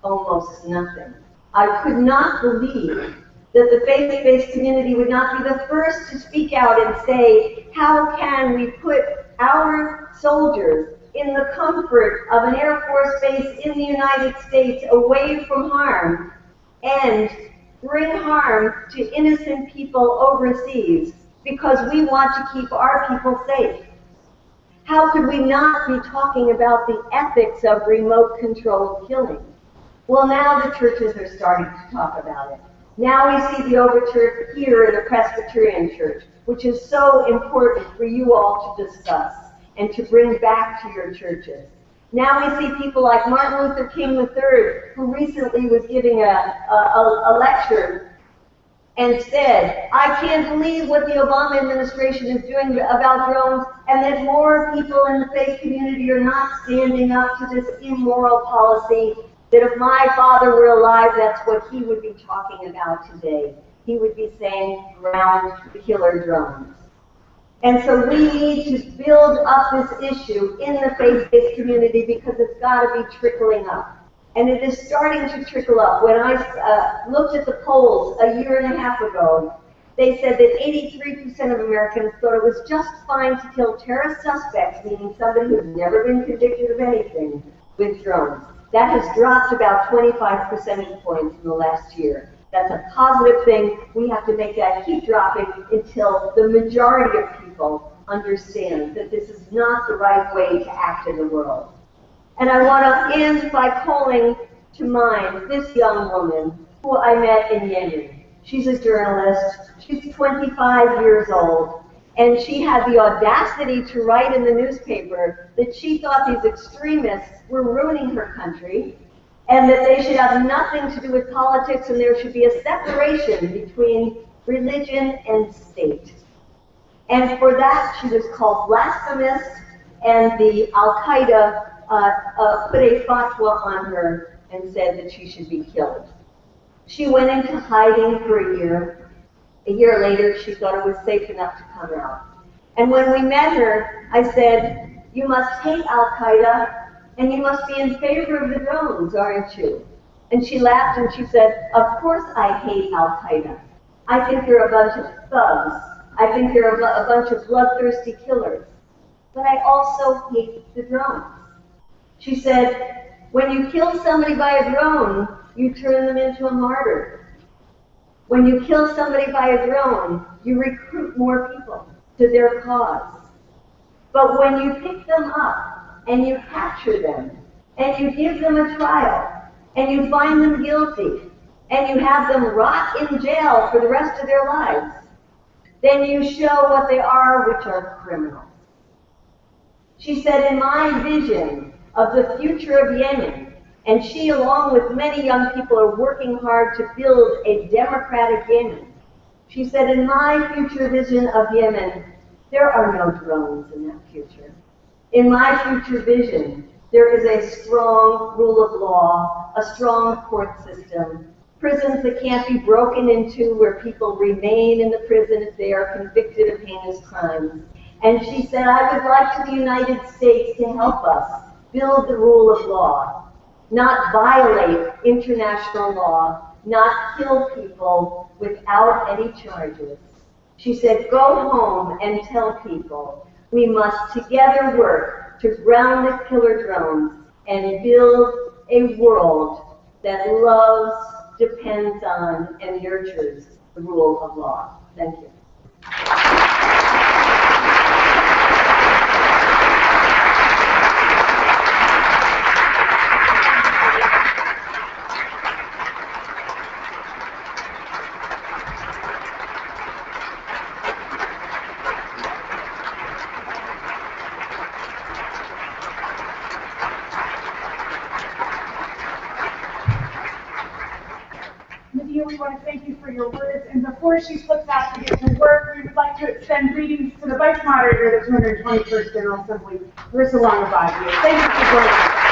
Almost nothing. I could not believe that the faith-based community would not be the first to speak out and say, how can we put our soldiers in the comfort of an Air Force base in the United States away from harm and bring harm to innocent people overseas because we want to keep our people safe? How could we not be talking about the ethics of remote-controlled killing? Well, now the churches are starting to talk about it. Now we see the overture here in the Presbyterian Church, which is so important for you all to discuss and to bring back to your churches. Now we see people like Martin Luther King III, who recently was giving a lecture and said, I can't believe what the Obama administration is doing about drones, and that more people in the faith community are not standing up to this immoral policy, that if my father were alive, that's what he would be talking about today. He would be saying, ground the killer drones. And so we need to build up this issue in the faith-based community because it's got to be trickling up. And it is starting to trickle up. When I looked at the polls a year and a half ago, they said that 83% of Americans thought it was just fine to kill terrorist suspects, meaning somebody who's never been convicted of anything, with drones. That has dropped about 25 percentage points in the last year. That's a positive thing. We have to make that keep dropping until the majority of people understand that this is not the right way to act in the world. And I want to end by calling to mind this young woman who I met in Yemen. She's a journalist. She's 25 years old. And she had the audacity to write in the newspaper that she thought these extremists were ruining her country and that they should have nothing to do with politics and there should be a separation between religion and state. And for that, she was called blasphemous, and the Al-Qaeda put a fatwa on her and said that she should be killed. She went into hiding for a year. A year later, she thought it was safe enough to come out. And when we met her, I said, "You must hate Al-Qaeda, and you must be in favor of the drones, aren't you?" And she laughed and she said, "Of course I hate Al-Qaeda. I think they're a bunch of thugs. I think they're a bunch of bloodthirsty killers. But I also hate the drones." She said, "When you kill somebody by a drone, you turn them into a martyr. When you kill somebody by a drone, you recruit more people to their cause. But when you pick them up and you capture them and you give them a trial and you find them guilty and you have them rot in jail for the rest of their lives, then you show what they are, which are criminals." She said, "In my vision of the future of Yemen," and she, along with many young people, are working hard to build a democratic Yemen. She said, "In my future vision of Yemen, there are no drones in that future. In my future vision, there is a strong rule of law, a strong court system, prisons that can't be broken into where people remain in the prison if they are convicted of heinous crimes." And she said, "I would like to the United States to help us build the rule of law, not violate international law, not kill people without any charges." She said, "Go home and tell people we must together work to ground the killer drones and build a world that loves, depends on, and nurtures the rule of law." Thank you. Medea, we want to thank you for your words, and before she slips out to get to work, we would like to extend greetings to the Vice Moderator of the 221st General Assembly, Marissa Longabaggio. Thank you for joining us.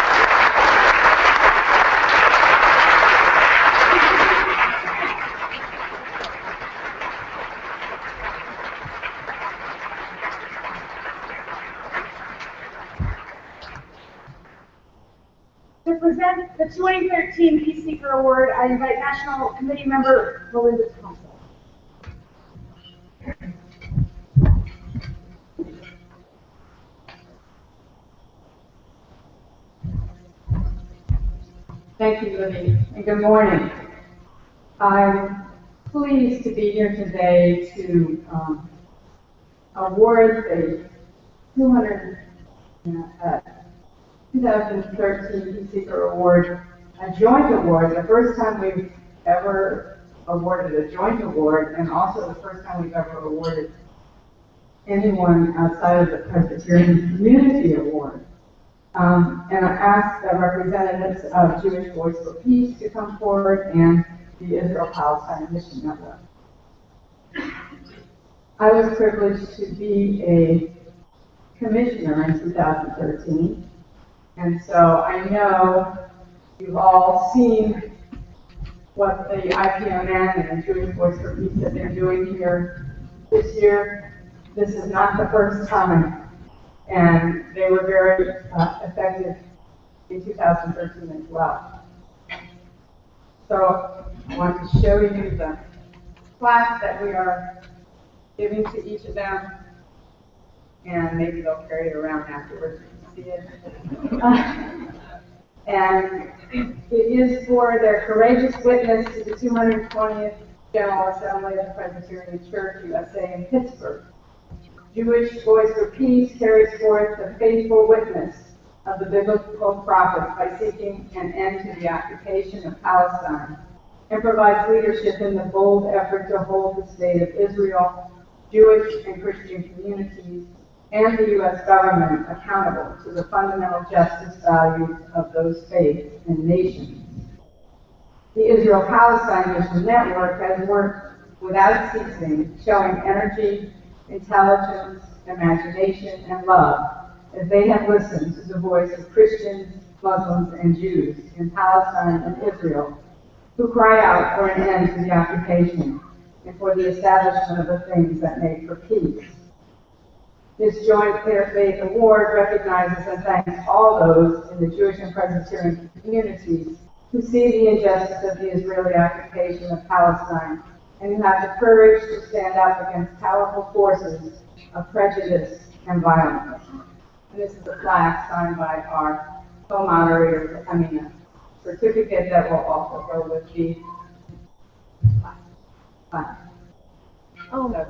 To present the 2013 Peace Seeker Award, I invite National Committee Member Melinda Thompson. Thank you, Libby, and good morning. I'm pleased to be here today to award the 2013 Peace Seeker Award, a joint award, the first time we've ever awarded a joint award, and also the first time we've ever awarded anyone outside of the Presbyterian Community Award. And I asked the representatives of Jewish Voice for Peace to come forward and the Israel-Palestine Mission Network. I was privileged to be a commissioner in 2013, and so I know you've all seen what the IPMN and the Jewish Voice for Peace have been doing here this year. This is not the first time, and they were very effective in 2013 as well. So I want to show you the plaques that we are giving to each of them, and maybe they'll carry it around afterwards to see it. And it is for their courageous witness to the 220th General Assembly of the Presbyterian Church, USA in Pittsburgh. Jewish Voice for Peace carries forth the faithful witness of the biblical prophets by seeking an end to the occupation of Palestine, and provides leadership in the bold effort to hold the state of Israel, Jewish and Christian communities, and the U.S. government accountable to the fundamental justice values of those faiths and nations. The Israel-Palestine Mission Network has worked without ceasing, showing energy, intelligence, imagination, and love as they have listened to the voice of Christians, Muslims, and Jews in Palestine and Israel who cry out for an end to the occupation and for the establishment of the things that make for peace. This Joint Interfaith Award recognizes and thanks all those in the Jewish and Presbyterian communities who see the injustice of the Israeli occupation of Palestine and who have the courage to stand up against powerful forces of prejudice and violence. And this is a plaque signed by our co-moderator, a certificate that will also go with the plaque. Oh, no.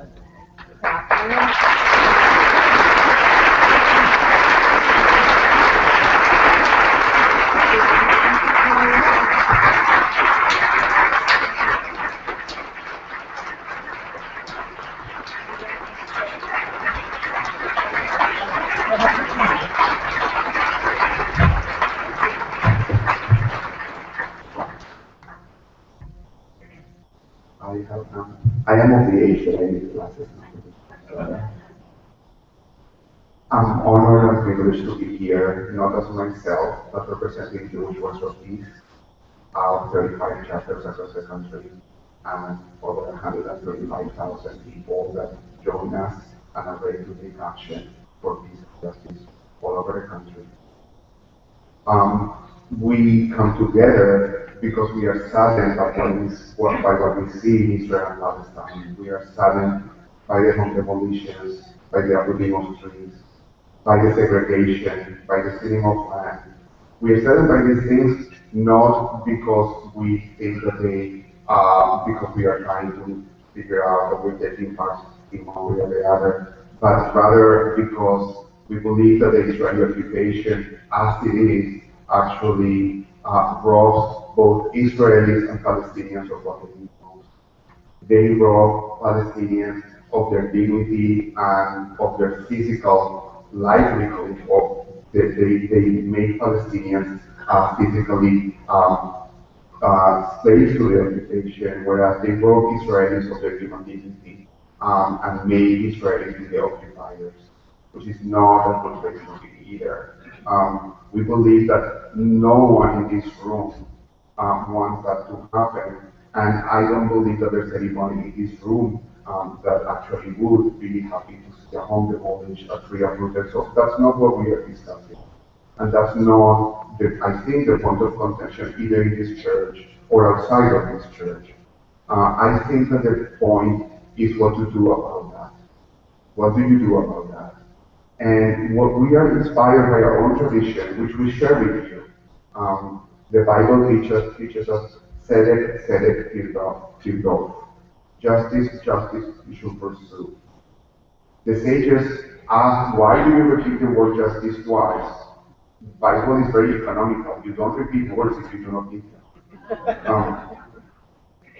I am of the age that I need classes. I'm honored and privileged to be here, not as myself, but representing Jewish Voice for Peace, our 35 chapters across the country, and over 135,000 people that join us and are ready to take action for peace and justice all over the country. We come together because we are saddened by what we see in Israel and Palestine. We are saddened by the home demolitions, by the uprooting of trees, by the segregation, by the stealing of land. We are saddened by these things not because we think that because we are trying to figure out that we're taking part in one way or the other, but rather because we believe that the Israeli occupation, as it is, actually robs both Israelis and Palestinians of what they need most. They rob Palestinians of their dignity and of their physical livelihood. They make Palestinians physically slaves to the occupation, whereas they rob Israelis of their human dignity and make Israelis be the occupiers, which is not a good place to be either. We believe that no one in this room wants that to happen, and I don't believe that there's anybody in this room that actually would be happy to see a home demolished, a tree uprooted. So that's not what we are discussing, and that's not, I think, the point of contention either in this church or outside of this church. I think that the point is what to do about that. What do you do about that? And what we are inspired by our own tradition, which we share with you. The Bible teaches us, tzedek, tirdof. Justice, you should pursue. The sages ask, why do you repeat the word justice twice? The Bible is very economical. You don't repeat words if you do not need them.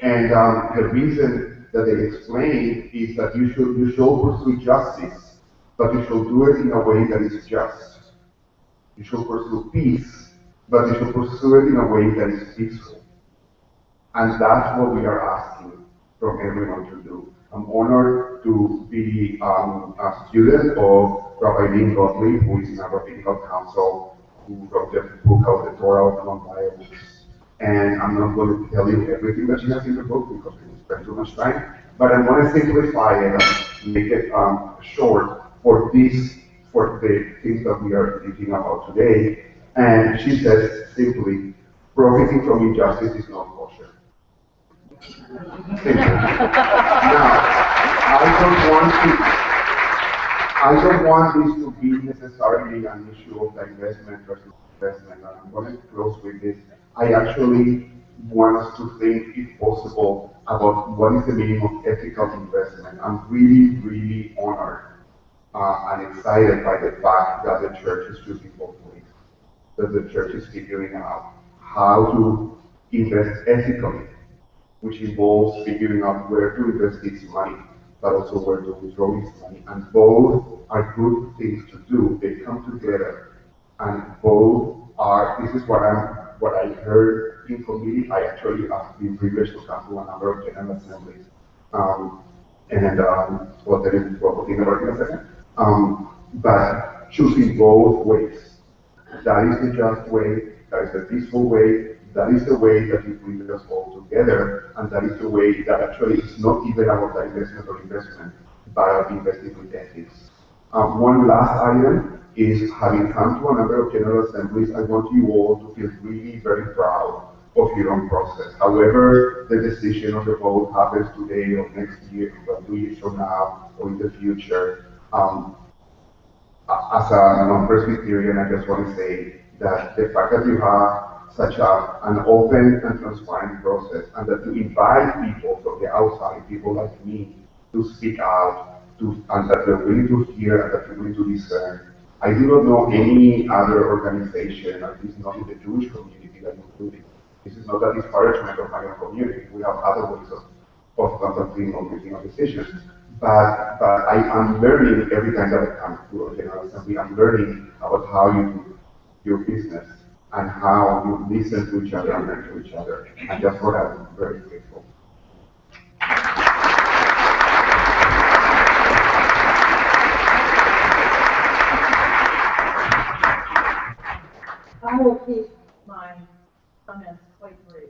The reason that they explain is that you should pursue justice, but you should do it in a way that is just. You should pursue peace, but you should pursue it in a way that is peaceful. And that's what we are asking from everyone to do. I'm honored to be a student of Rabbi Lynn Gottlieb, who is in our rabbinical council, who wrote the book of the Torah of Non-Violence. And I'm not going to tell you everything that she has in the book because we spend too much time, but I want to simplify it and make it short for the things that we are thinking about today. And she says simply, profiting from injustice is not kosher. Thank you. Now, I don't want this to be necessarily an issue of divestment versus investment, and I'm going to close with this. I actually want us to think, if possible, about what is the meaning of ethical investment. I'm really, really honored and excited by the fact that the church is choosing both ways, that the church is figuring out how to invest ethically, which involves figuring out where to invest its money, but also where to withdraw its money. And both are good things to do. They come together, and both are. This is what I heard in committee. I actually have been privileged to come to a number of general assemblies, we'll think about it in a second. But choosing both ways. That is the just way. That is the peaceful way. That is the way that you bring us all together, and that is the way that actually is not even about divestment or investment, but about investing with ethics. One last item is, having come to a number of general assemblies, I want you all to feel really very proud of your own process. However the decision of the vote happens today or next year, or 2 years from now, or in the future, as a non-Presbyterian, I just want to say that the fact that you have such an open and transparent process, and that you invite people from the outside, people like me, to speak out, and that they're willing to hear and that they're willing to discern. I do not know any other organization, at least not in the Jewish community, that will do this. This is not a disparagement of my own community. We have other ways of conducting or making our decisions. But I am learning every time that I come to a general assembly. I'm learning about how you do your business and how you listen to each other and learn to each other. And just for that, I'm very grateful. I will keep my comments quite brief.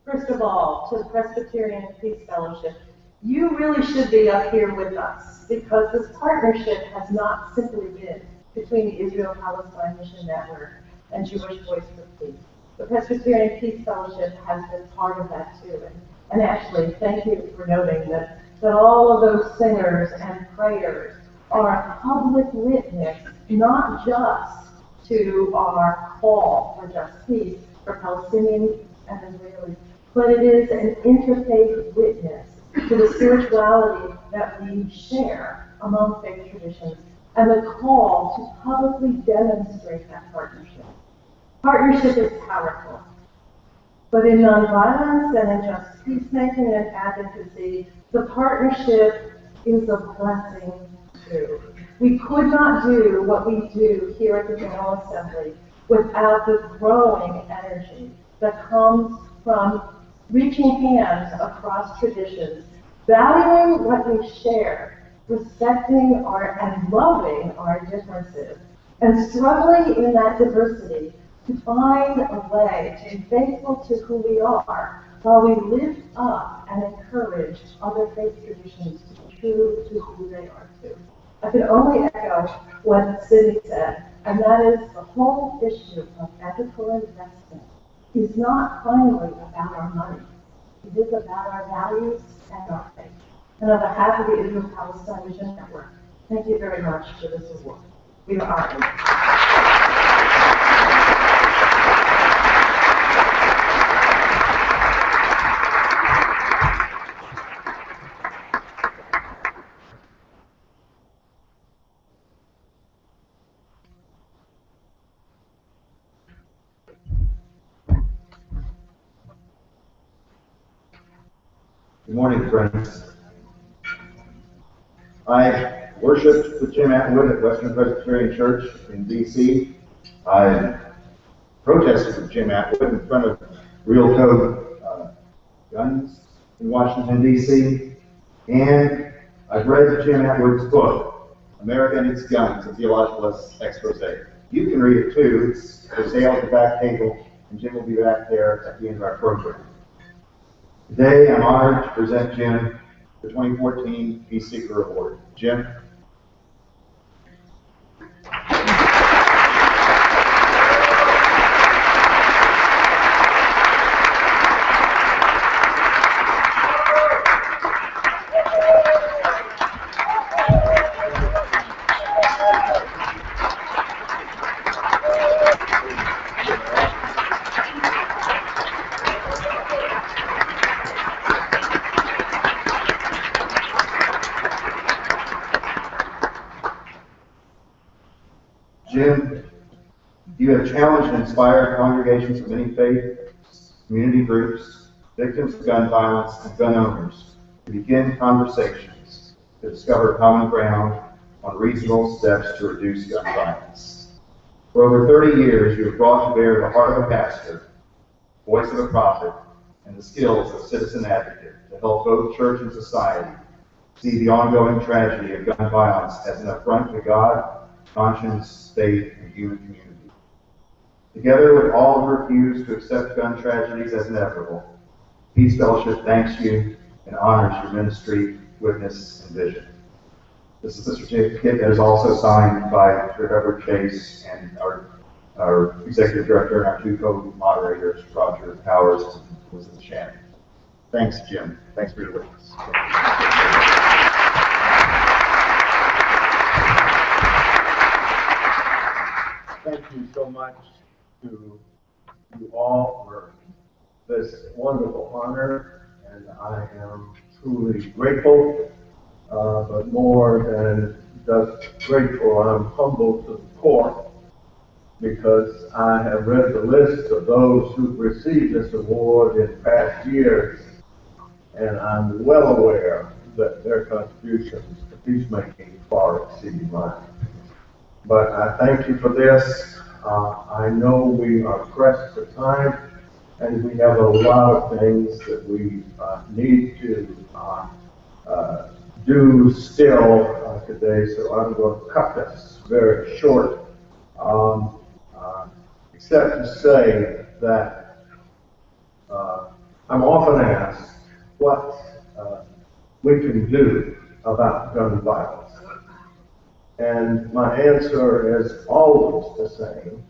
First of all, to the Presbyterian Peace Fellowship, you really should be up here with us, because this partnership has not simply been between the Israel-Palestine Mission Network and Jewish Voice for Peace. The Presbyterian Peace Fellowship has been part of that too. And actually, thank you for noting that all of those singers and prayers are a public witness, not just to our call for just peace for Palestinians and Israelis, but it is an interfaith witness to the spirituality that we share among faith traditions and the call to publicly demonstrate that partnership. Partnership is powerful, but in nonviolence and in just peacemaking and advocacy, the partnership is a blessing too. We could not do what we do here at the General Assembly without the growing energy that comes from reaching hands across traditions, valuing what we share, respecting and loving our differences, and struggling in that diversity to find a way to be faithful to who we are while we lift up and encourage other faith traditions to be true to who they are too. I can only echo what Sydney said, and that is the whole issue of ethical investment is not finally about our money. It is about our values and our faith. And on behalf of the Israel-Palestine Mission Network, thank you very much for this award. We are honored. Good morning, friends. I worshiped with Jim Atwood at Western Presbyterian Church in D.C. I protested with Jim Atwood in front of Real Code Guns in Washington, D.C. And I've read Jim Atwood's book, America and Its Guns, a Theological Expose. You can read it too. It's for sale at the back table, and Jim will be back there at the end of our program. Today, I'm honored to present Jim the 2014 Peace Seeker Award. Jim? Jim, you have challenged and inspired congregations of many faiths, community groups, victims of gun violence, and gun owners to begin conversations to discover common ground on reasonable steps to reduce gun violence. For over 30 years, you have brought to bear the heart of a pastor, voice of a prophet, and the skills of citizen advocate to help both church and society see the ongoing tragedy of gun violence as an affront to God, conscience, faith, and human community. Together with all who refuse to accept gun tragedies as inevitable, Peace Fellowship thanks you and honors your ministry, witness, and vision. This is the certificate that is also signed by Reverend Chase and our executive director and our two co-moderators, Roger Powers and Elizabeth Shannon. Thanks, Jim. Thanks for your witness. Thank you so much to you all for this wonderful honor, and I am truly grateful, but more than just grateful, I'm humbled to the core, because I have read the list of those who've received this award in past years, and I'm well aware that their contributions to peacemaking far exceed mine. But I thank you for this. I know we are pressed for time, and we have a lot of things that we need to do still today, so I'm going to cut this very short, except to say that I'm often asked what we can do about gun violence. And my answer is always the same.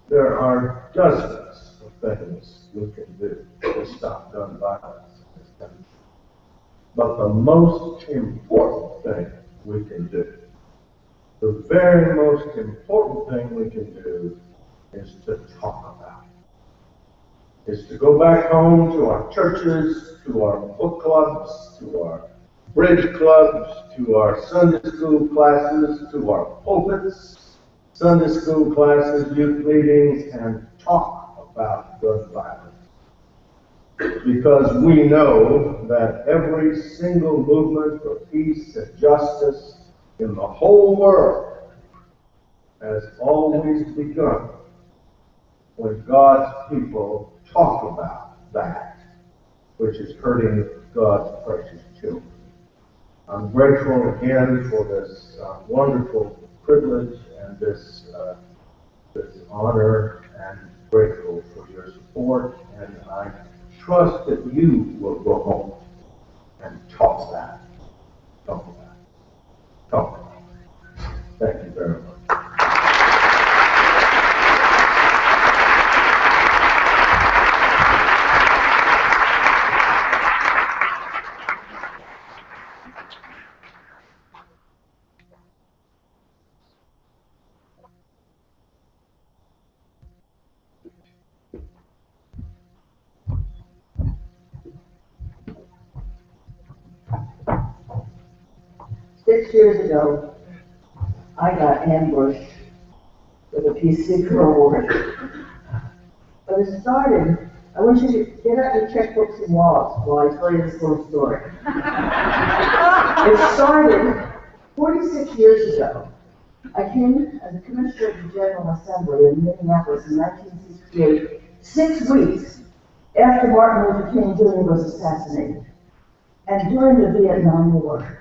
There are dozens of things we can do to stop gun violence in this country. But the most important thing we can do, the very most important thing we can do, is to talk about it. Is to go back home to our churches, to our book clubs, to our bridge clubs, to our Sunday school classes, to our pulpits, Sunday school classes, youth meetings, and talk about gun violence. Because we know that every single movement for peace and justice in the whole world has always begun when God's people talk about that which is hurting God's precious children. I'm grateful again for this wonderful privilege and this honor, and grateful for your support, and I trust that you will go home and talk about it. Thank you very much. Six years ago, I got ambushed with a Peace Seeker Award. But it started, I want you to get out your checkbooks and wallets while I tell you this little story. It started 46 years ago. I came as a commissioner of the General Assembly in Minneapolis in 1968, 6 weeks after Martin Luther King Jr. was assassinated, and during the Vietnam War.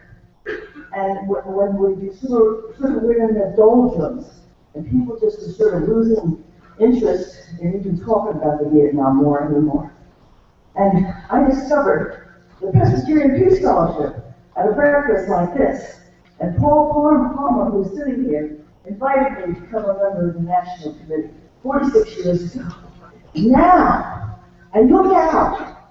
And when we sort of were in the doldrums, and people just were sort of losing interest in even talking about the Vietnam War anymore. And I discovered the Presbyterian Peace Fellowship at a breakfast like this. And Paul Palmer, who's sitting here, invited me to become a member of the National Committee 46 years ago. Now, I look out,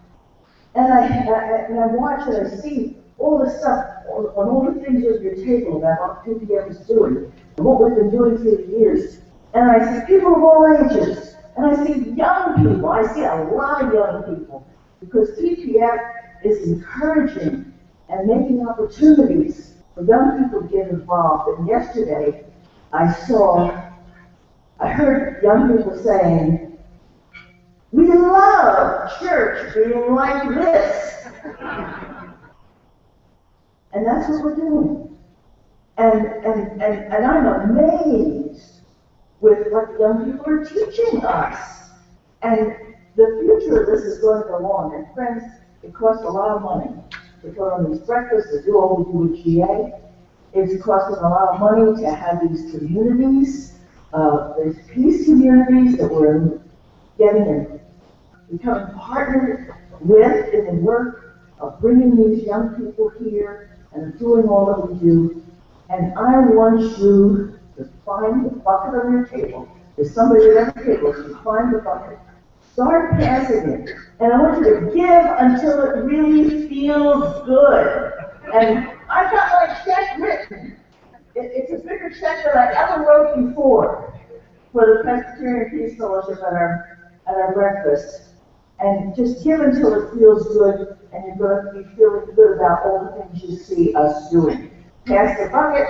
and I watch and I see all the stuff on all the things on your table about what PPF is doing and what we've been doing through the years. And I see people of all ages, and I see young people. I see a lot of young people, because PPF is encouraging and making opportunities for young people to get involved. And yesterday, I saw I heard young people saying, we love church being like this. And that's what we're doing. And I'm amazed with what the young people are teaching us. And the future of this is going to go on. And friends, it costs a lot of money to put on these breakfasts, to do all we do with GA. It's costing a lot of money to have these communities, these peace communities that we're getting and becoming partnered with in the work of bringing these young people here and doing all that we do. And I want you to find the bucket on your table. There's somebody at every table, so you find the bucket. Start passing it. And I want you to give until it really feels good. And I've got my check written. It's a bigger check than I ever wrote before for the Presbyterian Peace Fellowship at our breakfast. And just give until it feels good, and you're going to be feeling good about all the things you see us doing. Pass the bucket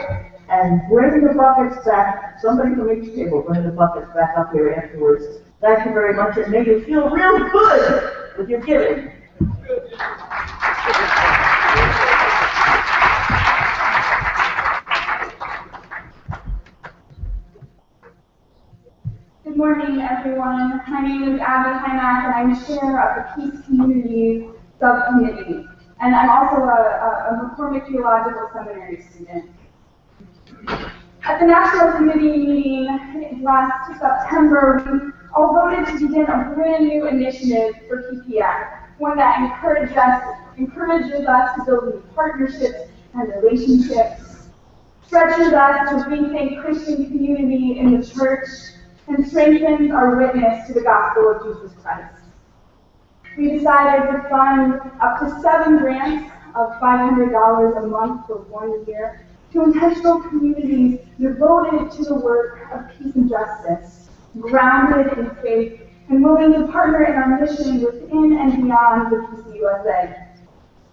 and bring the buckets back. Somebody from each table, bring the buckets back up here afterwards. Thank you very much, and make you feel real good with your giving. Good morning, everyone. My name is Abby Hymack, and I'm chair of the Peace Communities Subcommittee. And I'm also a McCormick Theological Seminary student. At the National Committee meeting last September, we all voted to begin a brand new initiative for PPF, one that encourages us to build new partnerships and relationships, stretches us to rethink Christian community in the church, and strengthens our witness to the gospel of Jesus Christ. We decided to fund up to 7 grants of $500 a month for 1 year to intentional communities devoted to the work of peace and justice, grounded in faith, and willing to partner in our mission within and beyond the Peace USA.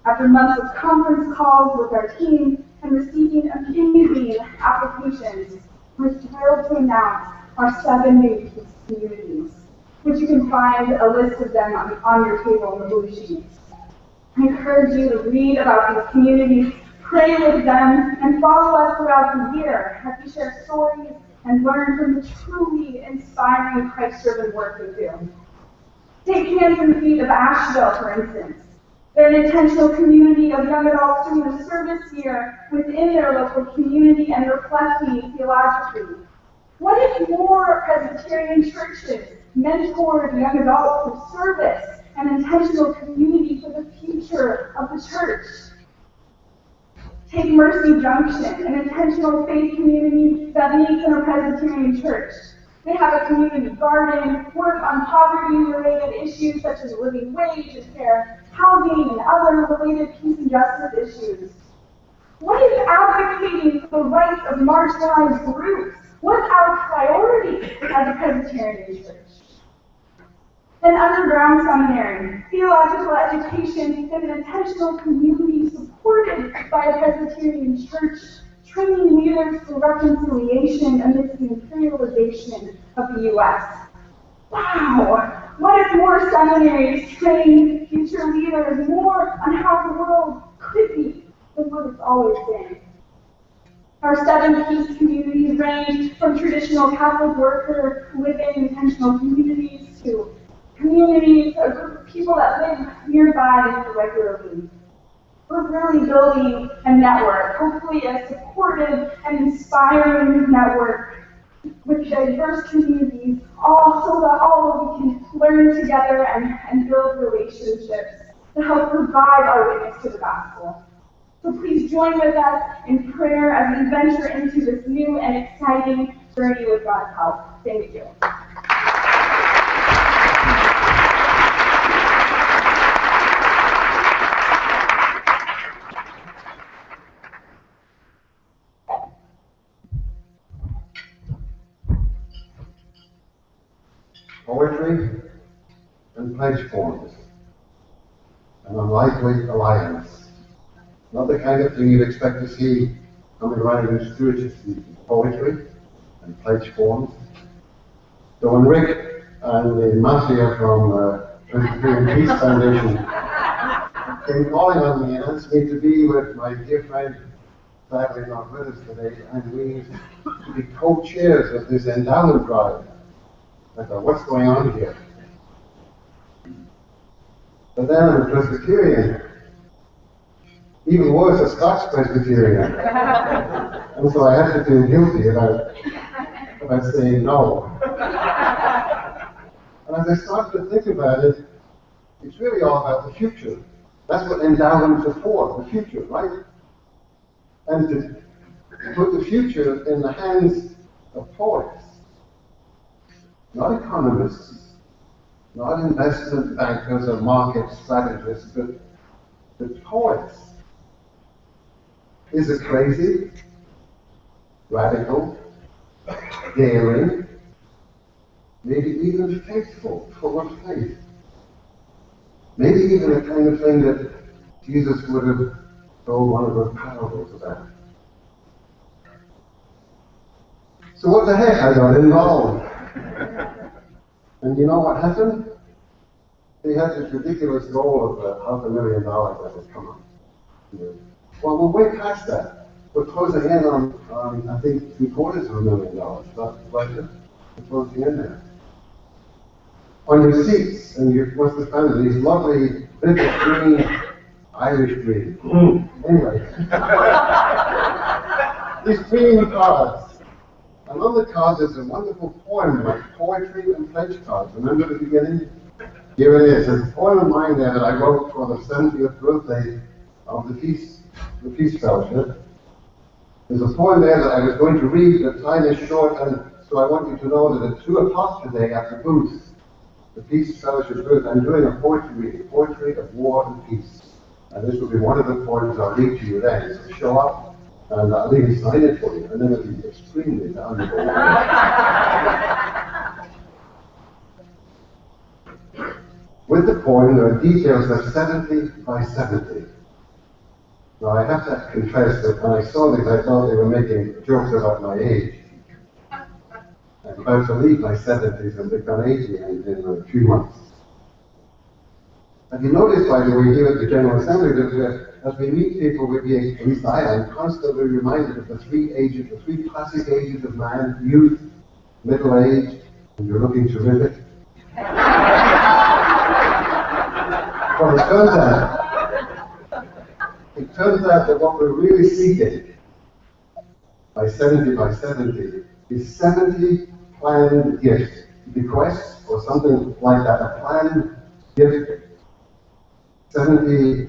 After months of conference calls with our team and receiving amazing applications, we're thrilled to announce our 7 new peace communities, which you can find a list of them on your table in the blue sheets. I encourage you to read about these communities, pray with them, and follow us throughout the year as we share stories and learn from the truly inspiring Christ-driven work we do. Take Hands and Feet of Asheville, for instance. They're an intentional community of young adults doing a service year within their local community and reflecting theologically. What if more Presbyterian churches mentored young adults through service and intentional community for the future of the church? Take Mercy Junction, an intentional faith community that meets in a Presbyterian church. They have a community garden, work on poverty-related issues such as living wage and fair housing and other related peace and justice issues. What is advocating for the rights of marginalized groups? What's our priority as a Presbyterian church? An underground seminary, theological education, and an intentional community supported by a Presbyterian church, training leaders for reconciliation amidst the imperialization of the U.S. Wow! What if more seminaries trained future leaders more on how the world could be than what it's always been? Our 7 peace communities range from traditional Catholic workers who live in intentional communities to communities, a group of people that live nearby regularly. We're really building a network, hopefully a supportive and inspiring network with diverse communities, all so that all of we can learn together and build relationships to help provide our witness to the gospel. So please join with us in prayer as we venture into this new and exciting journey with God's help. Thank you. Poetry and pledge forms. An unlikely alliance. Not the kind of thing you'd expect to see coming around in spiritual poetry and pledge forms. So when Rick and the mafia from Presbyterian Peace Foundation came calling on me and asked me to be with my dear friend, sadly not with us today, and we to be co-chairs of this endowment drive, I thought, what's going on here? But then I'm a Presbyterian, even worse, a Scots Presbyterian. And so I had to feel guilty about saying no. And as I started to think about it, it's really all about the future. That's what endowments are for, the future, right? And to put the future in the hands of poets, not economists, not investment bankers or market strategists, but poets. Is it crazy, radical, daring, maybe even faithful, full of faith? Maybe even the kind of thing that Jesus would have told one of those parables about. So what the heck, I got involved. And you know what happened? They had this ridiculous goal of $500,000 that had come up. Well, we're way past that. We're closing in on I think, $750,000, not budget. We're closing in there. On your seats, and you must have found these lovely, vivid green, Irish green. Anyway. These green cards. And on the cards is a wonderful poem by poetry and pledge cards. Remember the beginning? Here it is. There's a poem of mine there that I wrote for the 70th birthday of the Peace Fellowship. There's a poem there that I was going to read, but time is short, and so I want you to know that at 2 o'clock today at the booth, the Peace Fellowship booth, I'm doing a poetry reading, Poetry of War and Peace. And this will be one of the poems I'll read to you then. So show up. And I'll even sign it for you, and then it'll be extremely valuable. With the poem, there are details of 70 by 70. Now, I have to confess that when I saw these, I thought they were making jokes about my age. I'm about to leave my 70s and become 80 in a few months. Have you noticed, by the way, here at the General Assembly, that as we meet people, we're being, at least I am, constantly reminded of the three classic ages of man: youth, middle age, and you're looking terrific. Well, it turns out that what we're really seeking by 70 is 70 planned gifts, bequests, or something like that, a planned gift. 70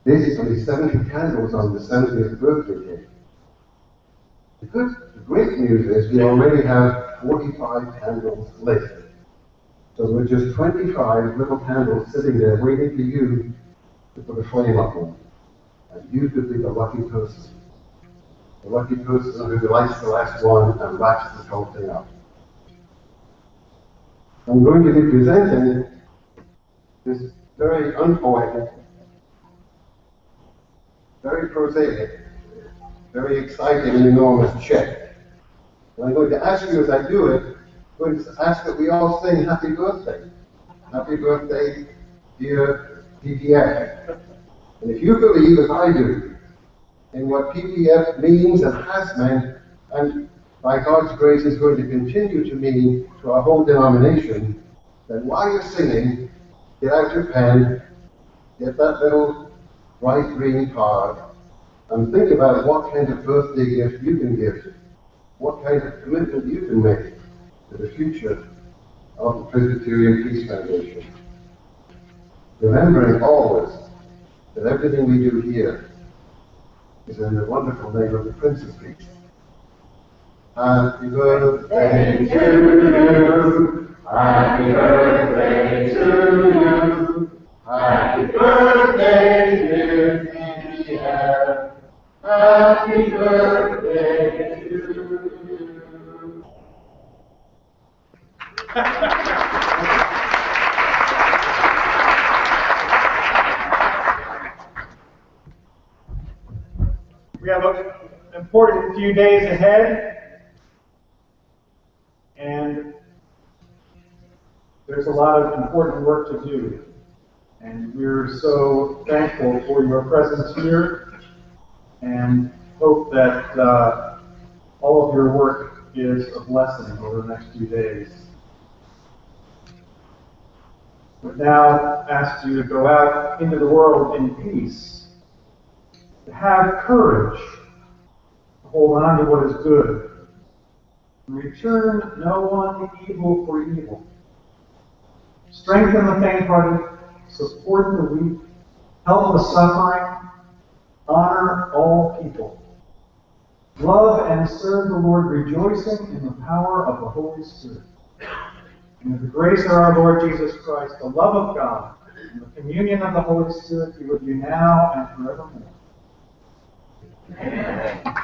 candles on the 70th birthday cake. The great news is we already have 45 candles lit. So there are just 25 little candles sitting there waiting for you to put a flame up on. And you could be the lucky person. The lucky person who lights the last one and wraps this whole thing up. I'm going to be presenting this very unpoetic, very prosaic, very exciting and enormous check. And I'm going to ask you as I do it, I'm going to ask that we all sing Happy Birthday. Happy birthday, dear PPF. And if you believe, as I do, in what PPF means and has meant, and by God's grace is going to continue to mean to our whole denomination, then while you're singing, get out your pen, get that little bright green card, and think about what kind of birthday gift you can give, what kind of commitment you can make to the future of the Presbyterian Peace Foundation. Remembering always that everything we do here is in the wonderful name of the Prince of Peace. Happy birthday to you. Happy birthday to you. Happy birthday, dear PPF. Happy birthday to you. We have an important few days ahead, and There's a lot of important work to do. And we're so thankful for your presence here and hope that all of your work is a blessing over the next few days. We now ask you to go out into the world in peace, to have courage, to hold on to what is good, and return no one evil for evil. Strengthen the faint-hearted, support the weak, help the suffering, honor all people. Love and serve the Lord, rejoicing in the power of the Holy Spirit. And with the grace of our Lord Jesus Christ, the love of God, and the communion of the Holy Spirit be with you now and forevermore. Amen.